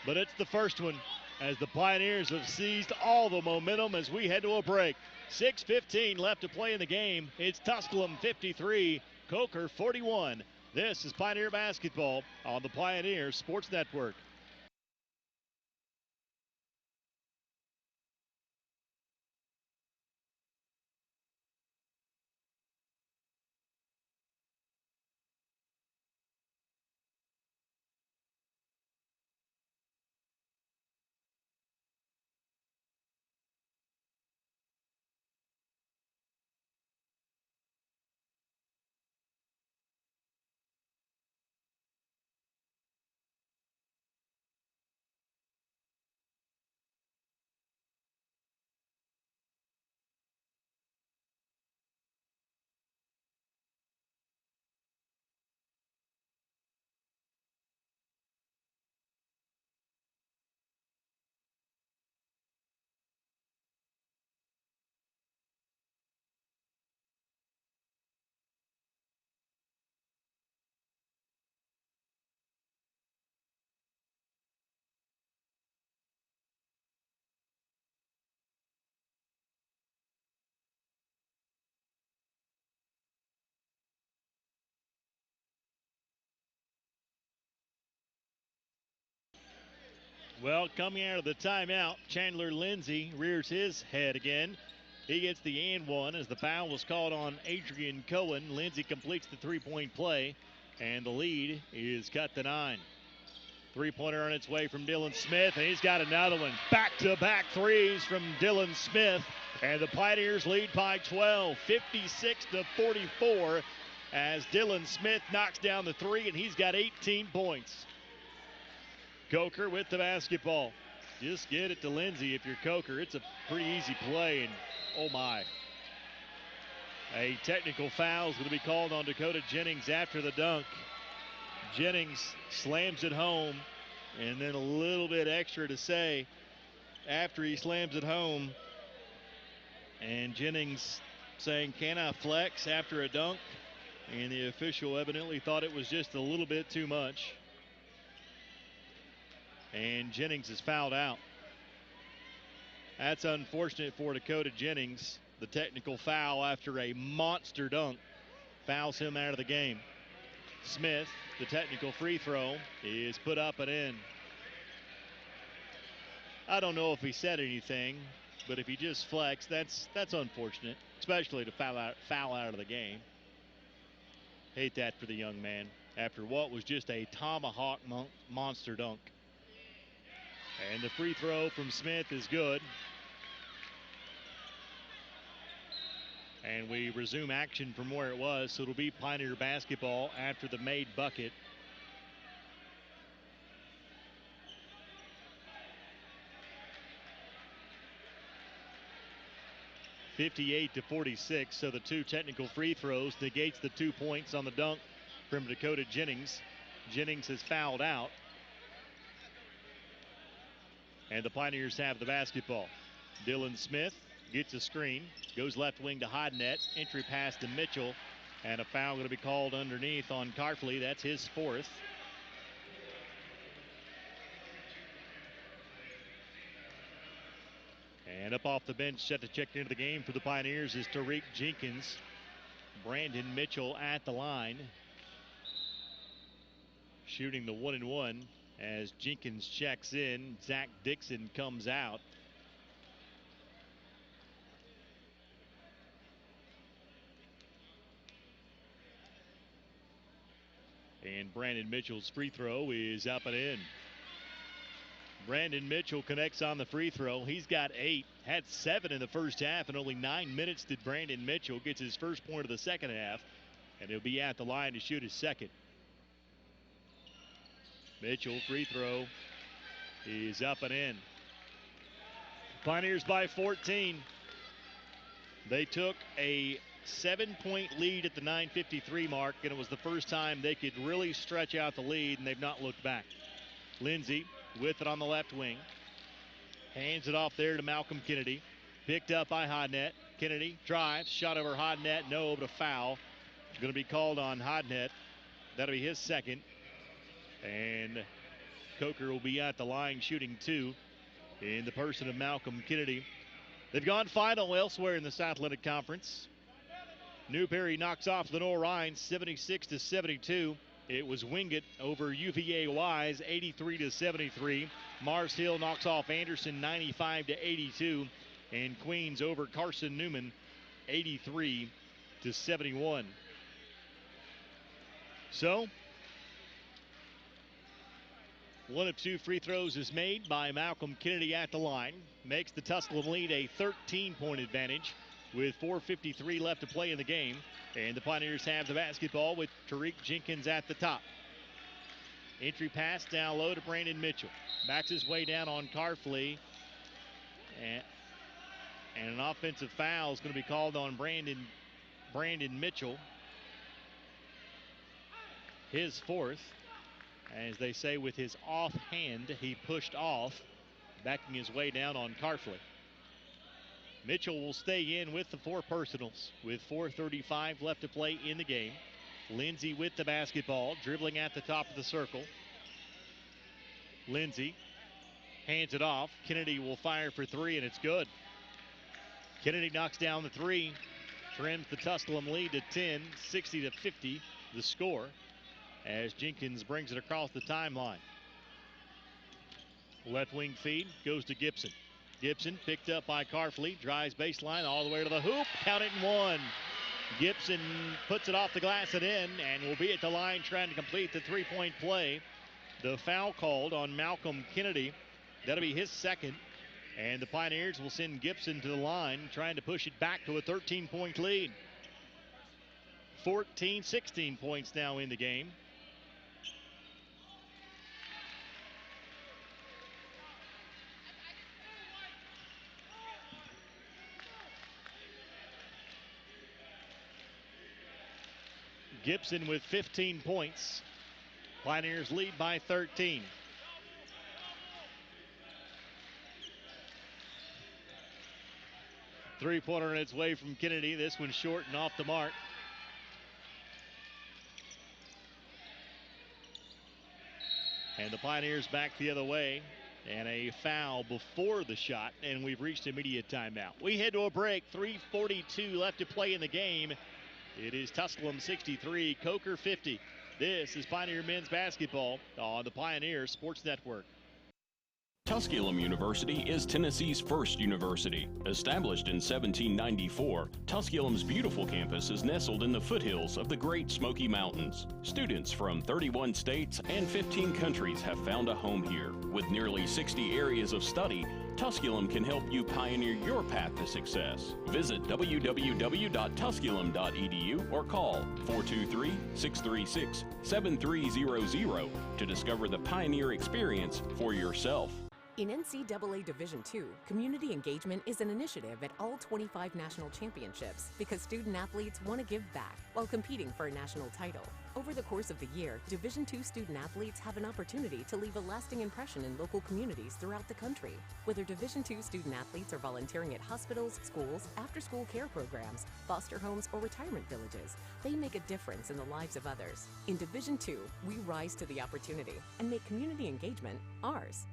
but it's the first one, as the Pioneers have seized all the momentum as we head to a break. 6:15 left to play in the game. It's Tusculum 53, Coker 41. This is Pioneer basketball on the Pioneer Sports Network. Well, coming out of the timeout, Chandler Lindsay rears his head again. He gets the and one as the foul was called on Adrian Cohen. Lindsay completes the three-point play, and the lead is cut to 9. Three-pointer on its way from Dylan Smith, and he's got another one. Back-to-back threes from Dylan Smith, and the Pioneers lead by 12, 56-44, as Dylan Smith knocks down the three, and he's got 18 points. Coker with the basketball. Just get it to Lindsay if you're Coker. It's a pretty easy play, and oh my. A technical foul is going to be called on Dakota Jennings after the dunk. Jennings slams it home, and then a little bit extra to say after he slams it home. And Jennings saying, "Can I flex after a dunk?" And the official evidently thought it was just a little bit too much. And Jennings is fouled out. That's unfortunate for Dakota Jennings. The technical foul after a monster dunk fouls him out of the game. Smith, the technical free throw, is put up and in. I don't know if he said anything, but if he just flexed, that's unfortunate, especially to foul out of the game. Hate that for the young man after what was just a tomahawk monster dunk. And the free throw from Smith is good. And we resume action from where it was, so it'll be Pioneer basketball after the made bucket. (58-46), so the two technical free throws negates the 2 points on the dunk from Dakota Jennings. Jennings has fouled out. And the Pioneers have the basketball. Dylan Smith gets a screen, goes left wing to Hodnett, entry pass to Mitchell, and a foul going to be called underneath on Carfley. That's his fourth. And up off the bench, set to check into the game for the Pioneers is Tariq Jenkins. Brandon Mitchell at the line, shooting the 1-and-1 as Jenkins checks in. Zach Dixon comes out. And Brandon Mitchell's free throw is up and in. Brandon Mitchell connects on the free throw. He's got 8, had 7 in the first half, and only 9 minutes did Brandon Mitchell. Gets his first point of the second half, and he'll be at the line to shoot his second. Mitchell free throw is up and in. Pioneers by 14. They took a 7-point lead at the 9:53 mark, and it was the first time they could really stretch out the lead, and they've not looked back. Lindsey with it on the left wing. Hands it off there to Malcolm Kennedy. Picked up by Hodnett. Kennedy drives, shot over Hodnett, no, but a foul. Going to be called on Hodnett. That'll be his second. And Coker will be at the line shooting 2 in the person of Malcolm Kennedy. They've gone final elsewhere in the South Atlantic Conference. Newberry knocks off Lenore Rhines 76-72. It was Wingate over UVA Wise 83-73. Mars Hill knocks off Anderson 95-82. And Queens over Carson Newman 83-71. So, one of 2 free throws is made by Malcolm Kennedy at the line. Makes the Tusculum lead a 13-point advantage with 4:53 left to play in the game. And the Pioneers have the basketball with Tariq Jenkins at the top. Entry pass down low to Brandon Mitchell. Backs his way down on Carfley. And an offensive foul is going to be called on Brandon Mitchell. His fourth. As they say, with his offhand, he pushed off, backing his way down on Carfley. Mitchell will stay in with the 4 personals with 4:35 left to play in the game. Lindsey with the basketball, dribbling at the top of the circle. Lindsey hands it off. Kennedy will fire for 3, and it's good. Kennedy knocks down the 3, trims the Tusculum lead to 10, 60-50 the score, as Jenkins brings it across the timeline. Left wing feed goes to Gibson. Gibson picked up by Carfley, drives baseline all the way to the hoop, count it and 1. Gibson puts it off the glass and in, and will be at the line trying to complete the 3-point play. The foul called on Malcolm Kennedy. That'll be his second, and the Pioneers will send Gibson to the line, trying to push it back to a 13-point lead. 16 points now in the game. Gibson with 15 points. Pioneers lead by 13. Three-pointer on its way from Kennedy. This one's short and off the mark. And the Pioneers back the other way. And a foul before the shot. And we've reached immediate timeout. We head to a break. 3:42 left to play in the game. It is Tusculum 63, Coker 50. This is Pioneer men's basketball on the Pioneer Sports Network. Tusculum University is Tennessee's first university. Established in 1794, Tusculum's beautiful campus is nestled in the foothills of the Great Smoky Mountains. Students from 31 states and 15 countries have found a home here. With nearly 60 areas of study, Tusculum can help you pioneer your path to success. Visit www.tusculum.edu or call 423-636-7300 to discover the pioneer experience for yourself. In NCAA Division II, community engagement is an initiative at all 25 national championships because student athletes want to give back while competing for a national title. Over the course of the year, Division II student athletes have an opportunity to leave a lasting impression in local communities throughout the country. Whether Division II student athletes are volunteering at hospitals, schools, after-school care programs, foster homes, or retirement villages, they make a difference in the lives of others. In Division II, we rise to the opportunity and make community engagement ours.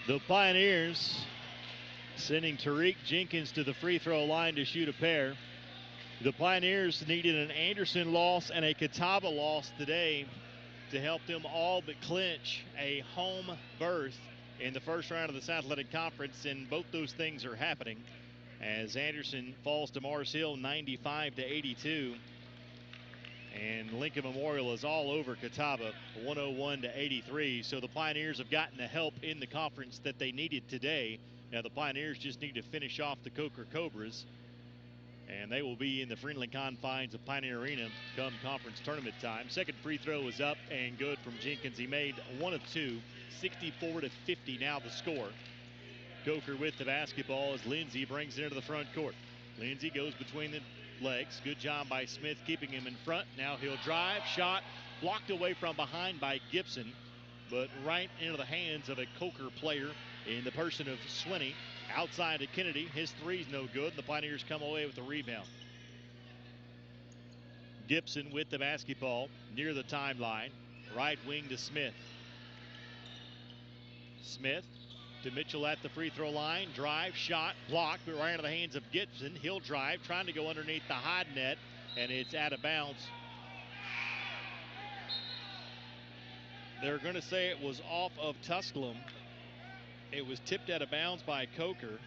The Pioneers sending Tariq Jenkins to the free throw line to shoot a pair. The Pioneers needed an Anderson loss and a Catawba loss today to help them all but clinch a home berth in the first round of the South Atlantic Conference, and both those things are happening as Anderson falls to Mars Hill 95-82. And Lincoln Memorial is all over Catawba, 101-83. So the Pioneers have gotten the help in the conference that they needed today. Now the Pioneers just need to finish off the Coker Cobras, and they will be in the friendly confines of Pioneer Arena come conference tournament time. Second free throw is up and good from Jenkins. He made one of two, 64-50 now the score. Coker with the basketball as Lindsey brings it into the front court. Lindsey goes between the legs. Good job by Smith keeping him in front. Now he'll drive, shot, blocked away from behind by Gibson, but right into the hands of a Coker player in the person of Swinney. Outside to Kennedy. His three's no good. The Pioneers come away with the rebound. Gibson with the basketball near the timeline. Right wing to Smith. Smith to Mitchell at the free throw line. Drive, shot, blocked, but right into the hands of Gibson. He'll drive, trying to go underneath the high net, and it's out of bounds. They're going to say it was off of Tusculum. It was tipped out of bounds by Coker.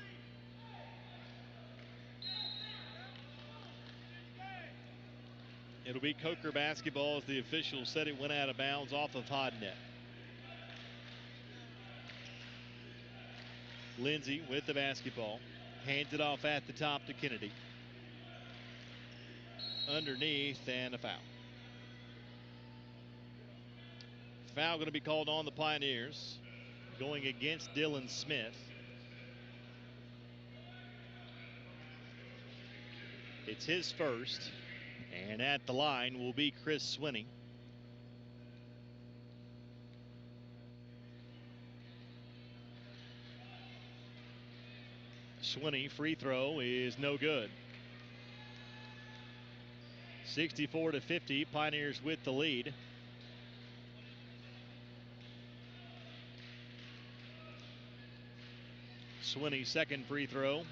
It'll be Coker basketball as the officials said it went out of bounds off of Hodnet. Lindsey with the basketball. Hands it off at the top to Kennedy. Underneath and a foul. Foul going to be called on the Pioneers. Going against Dylan Smith. It's his first. And at the line will be Chris Swinney. Swinney free throw is no good. 64-50, Pioneers with the lead. Swinney's second free throw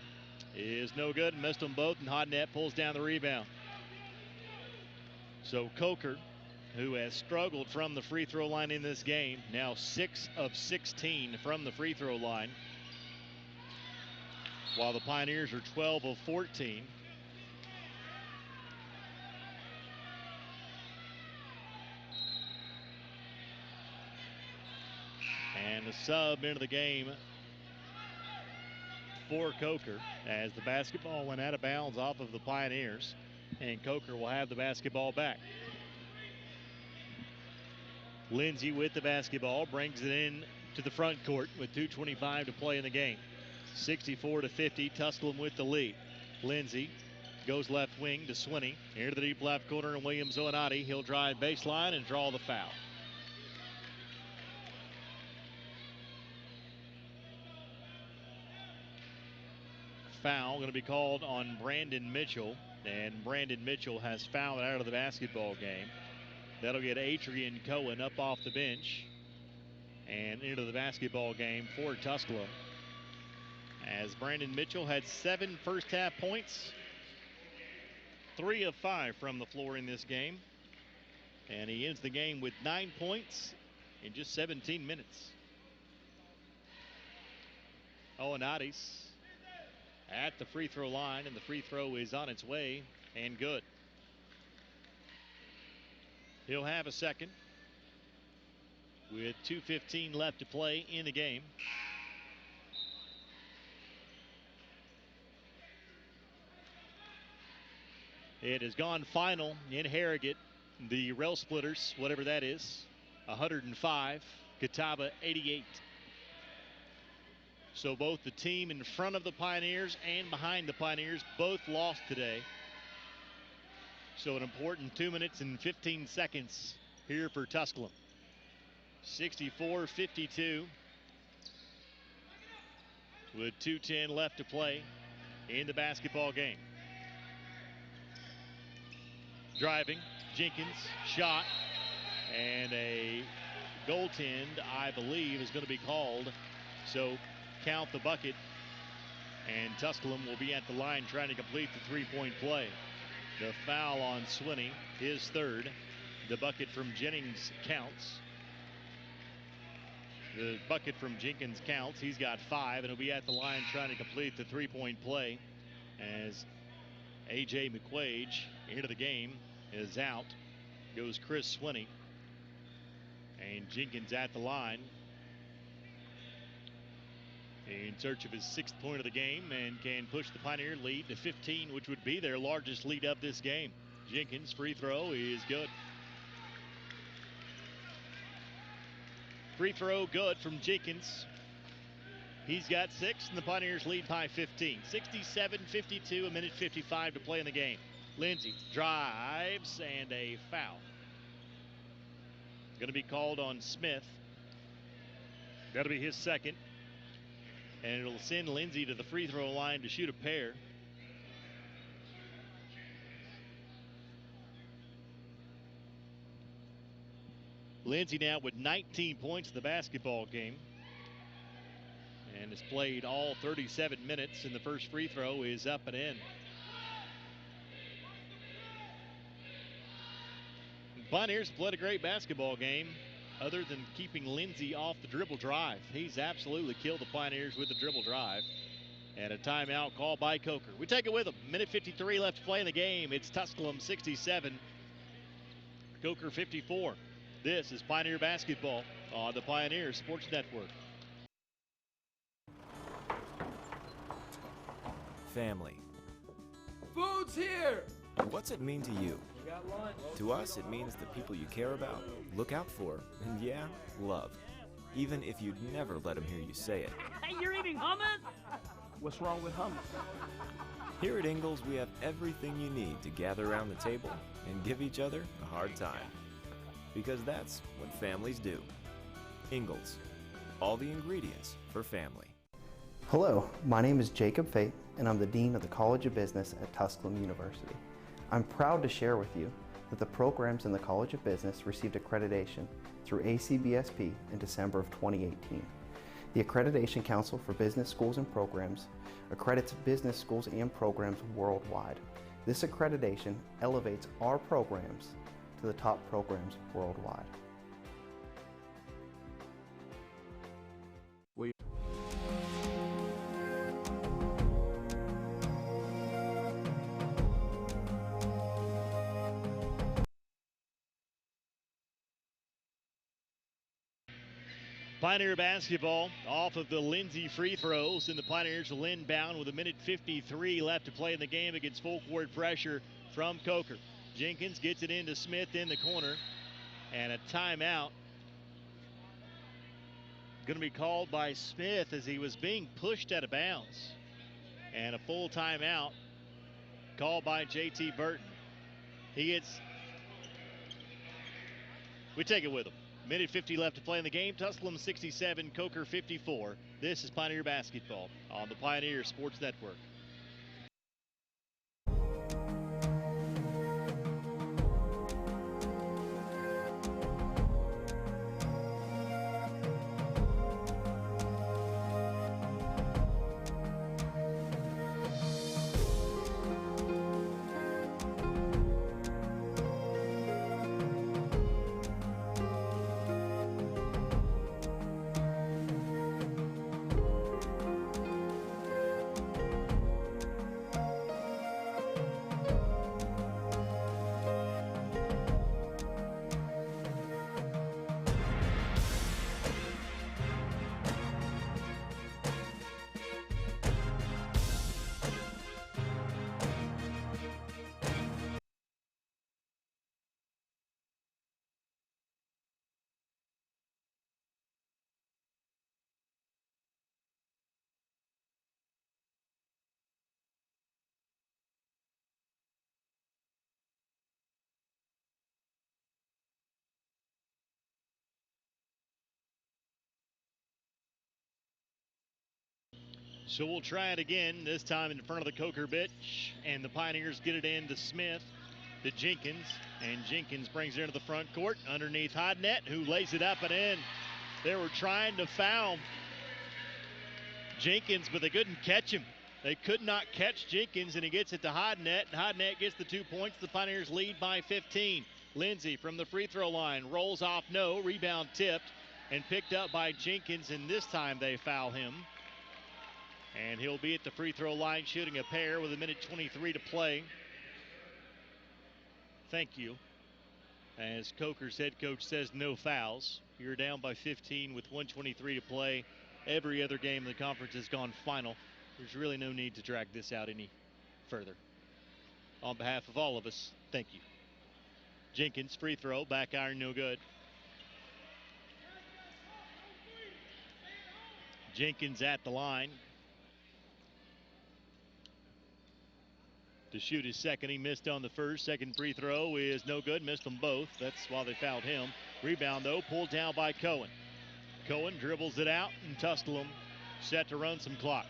is no good. Missed them both, and Hodnet pulls down the rebound. So Coker, who has struggled from the free throw line in this game, now 6 of 16 from the free throw line, while the Pioneers are 12 of 14. And a sub into the game for Coker as the basketball went out of bounds off of the Pioneers, and Coker will have the basketball back. Lindsey with the basketball brings it in to the front court with 2:25 to play in the game. 64-50, Tusculum with the lead. Lindsey goes left wing to Swinney. Into the deep left corner, and Williams Oanati. He'll drive baseline and draw the foul. Foul going to be called on Brandon Mitchell, and Brandon Mitchell has fouled out of the basketball game. That'll get Adrian Cohen up off the bench. and into the basketball game for Tusculum. As Brandon Mitchell had 7 first half points, 3 of 5 from the floor in this game. And he ends the game with 9 points in just 17 minutes. Owenadis at the free throw line, and the free throw is on its way and good. He'll have a second with 2:15 left to play in the game. It has gone final in Harrogate. The Rail Splitters, whatever that is, 105, Catawba 88. So both the team in front of the Pioneers and behind the Pioneers both lost today. So an important 2 minutes and 15 seconds here for Tusculum. 64-52 with 2:10 left to play in the basketball game. Driving, Jenkins, shot, and a goaltend, I believe, is going to be called. So count the bucket, and Tusculum will be at the line trying to complete the three-point play. The foul on Swinney, his third. The bucket from Jennings counts. The bucket from Jenkins counts. He's got 5, and he'll be at the line trying to complete the three-point play as A.J. McQuaige into the game is out. Goes Chris Swinney. And Jenkins at the line in search of his 6th point of the game and can push the Pioneer lead to 15, which would be their largest lead of this game. Jenkins' free throw is good. Free throw good from Jenkins. He's got 6, and the Pioneers lead by 15. 67-52, a minute 55 to play in the game. Lindsay drives, and a foul. Going to be called on Smith. That'll be his second. And it'll send Lindsay to the free throw line to shoot a pair. Lindsay now with 19 points in the basketball game and has played all 37 minutes, and the first free throw is up and in. Pioneers played a great basketball game other than keeping Lindsay off the dribble drive. He's absolutely killed the Pioneers with the dribble drive. And a timeout called by Coker. We take it with him. Minute 53 left to play in the game. It's Tusculum 67, Coker 54. This is Pioneer basketball on the Pioneer Sports Network. Family. Food's here! What's it mean to you? We got lunch. To us, it means the people you care about, look out for, and yeah, love. Even if you'd never let them hear you say it. Hey, you're eating hummus? What's wrong with hummus? Here at Ingalls, we have everything you need to gather around the table and give each other a hard time. Because that's what families do. Ingalls, all the ingredients for family. Hello, my name is Jacob Fate, and I'm the Dean of the College of Business at Tusculum University. I'm proud to share with you that the programs in the College of Business received accreditation through ACBSP in December of 2018. The Accreditation Council for Business Schools and Programs accredits business schools and programs worldwide. This accreditation elevates our programs to the top programs worldwide. Pioneer basketball off of the Lindsay free throws, and the Pioneers will inbound with a minute 53 left to play in the game against full court pressure from Coker. Jenkins gets it into Smith in the corner, and a timeout going to be called by Smith as he was being pushed out of bounds. And a full timeout called by JT Burton. We take it with him. Minute 50 left to play in the game. Tusculum 67, Coker 54. This is Pioneer basketball on the Pioneer Sports Network. So we'll try it again, this time in front of the Coker bench, and the Pioneers get it in to Smith, to Jenkins, and Jenkins brings it into the front court underneath Hodnett, who lays it up and in. They were trying to foul Jenkins, but they couldn't catch him. They could not catch Jenkins, and he gets it to Hodnett. Hodnett gets the 2 points. The Pioneers lead by 15. Lindsay from the free throw line rolls off, no. Rebound tipped and picked up by Jenkins, and this time they foul him. And he'll be at the free throw line shooting a pair with 1:23 to play. Thank you. As Coker's head coach says, no fouls. You're down by 15 with 1:23 to play. Every other game in the conference has gone final. There's really no need to drag this out any further. On behalf of all of us, thank you. Jenkins, free throw, back iron, no good. Jenkins at the line to shoot his second. He missed on the first. Second free throw is no good. Missed them both. That's why they fouled him. Rebound, though, pulled down by Cohen. Cohen dribbles it out, and Tusculum set to run some clock.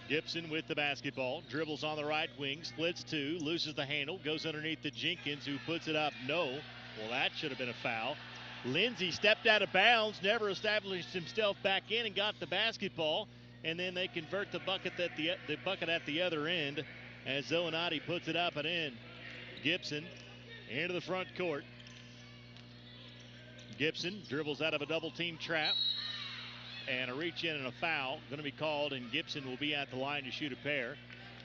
Gibson with the basketball. Dribbles on the right wing. Splits two. Loses the handle. Goes underneath to Jenkins, who puts it up. No. Well, that should have been a foul. Lindsay stepped out of bounds, never established himself back in, and got the basketball. And then they convert the bucket at the other end as Zonati puts it up and in. Gibson into the front court. Gibson dribbles out of a double team trap. And a reach in and a foul going to be called, and Gibson will be at the line to shoot a pair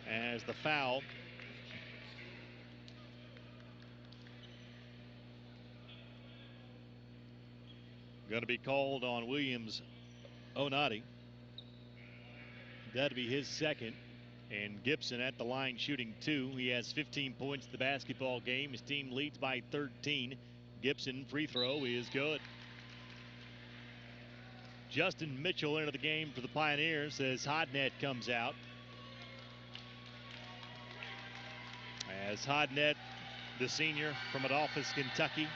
as the foul going to be called on Williams Onati. That'll be his second. And Gibson at the line shooting two. He has 15 points in the basketball game. His team leads by 13. Gibson free throw is good. Justin Mitchell into the game for the Pioneers as Hodnett comes out. As Hodnett, the senior from Adolphus, Kentucky,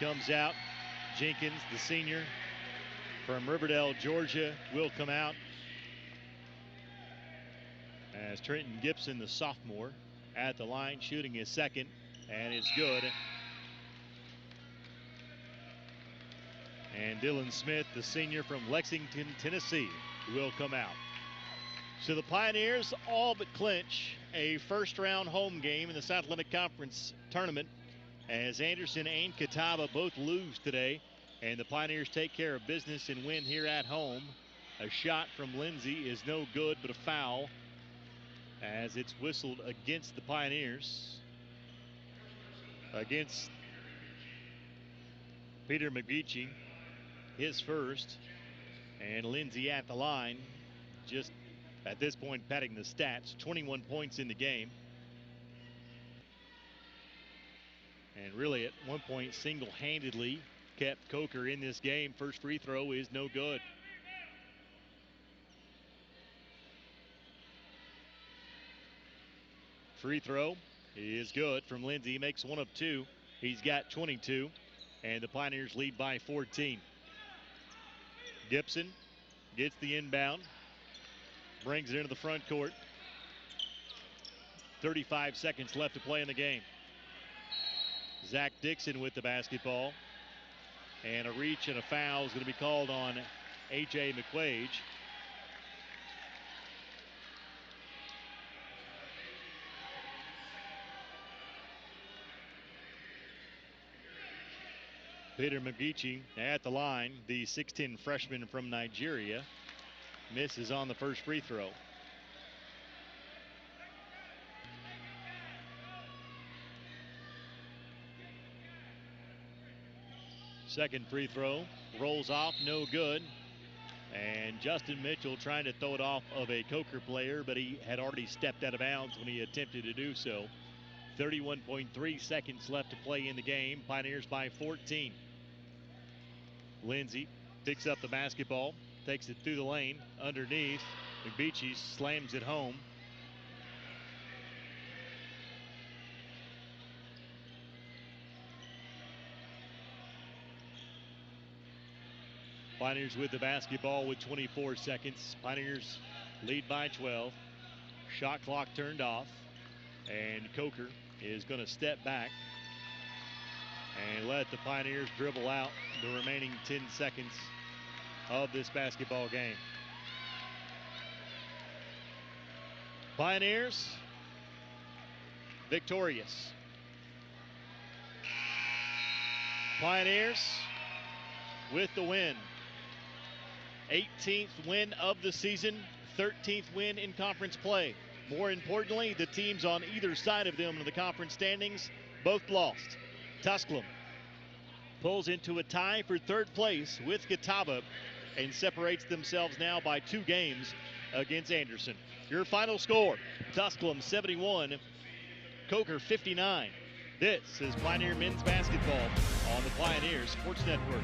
comes out. Jenkins, the senior from Riverdale, Georgia, will come out. As Trenton Gibson, the sophomore, at the line shooting his second, and it's good. And Dylan Smith, the senior from Lexington, Tennessee, will come out. So the Pioneers all but clinch a first-round home game in the South Atlantic Conference tournament as Anderson and Catawba both lose today. And the Pioneers take care of business and win here at home. A shot from Lindsay is no good, but a foul as it's whistled against the Pioneers. Against Peter McGeechee. His first, and Lindsay at the line, just at this point padding the stats, 21 points in the game. And really at one point single-handedly kept Coker in this game. First free throw is no good. Free throw is good from Lindsay. He makes one of two. He's got 22, and the Pioneers lead by 14. Gibson gets the inbound, brings it into the front court. 35 seconds left to play in the game. Zach Dixon with the basketball. And a reach and a foul is going to be called on A.J. McQuaige. Peter McGeechee at the line, the 6'10 freshman from Nigeria, misses on the first free throw. Second free throw rolls off, no good. And Justin Mitchell trying to throw it off of a Coker player, but he had already stepped out of bounds when he attempted to do so. 31.3 seconds left to play in the game. Pioneers by 14. Lindsay picks up the basketball, takes it through the lane, underneath. McGeechee slams it home. Pioneers with the basketball with 24 seconds. Pioneers lead by 12. Shot clock turned off, and Coker is going to step back and let the Pioneers dribble out the remaining 10 seconds of this basketball game. Pioneers victorious. Pioneers with the win. 18th win of the season, 13th win in conference play. More importantly, the teams on either side of them in the conference standings both lost. Tusculum pulls into a tie for third place with Catawba and separates themselves now by 2 games against Anderson. Your final score, Tusculum 71, Coker 59. This is Pioneer Men's Basketball on the Pioneer Sports Network.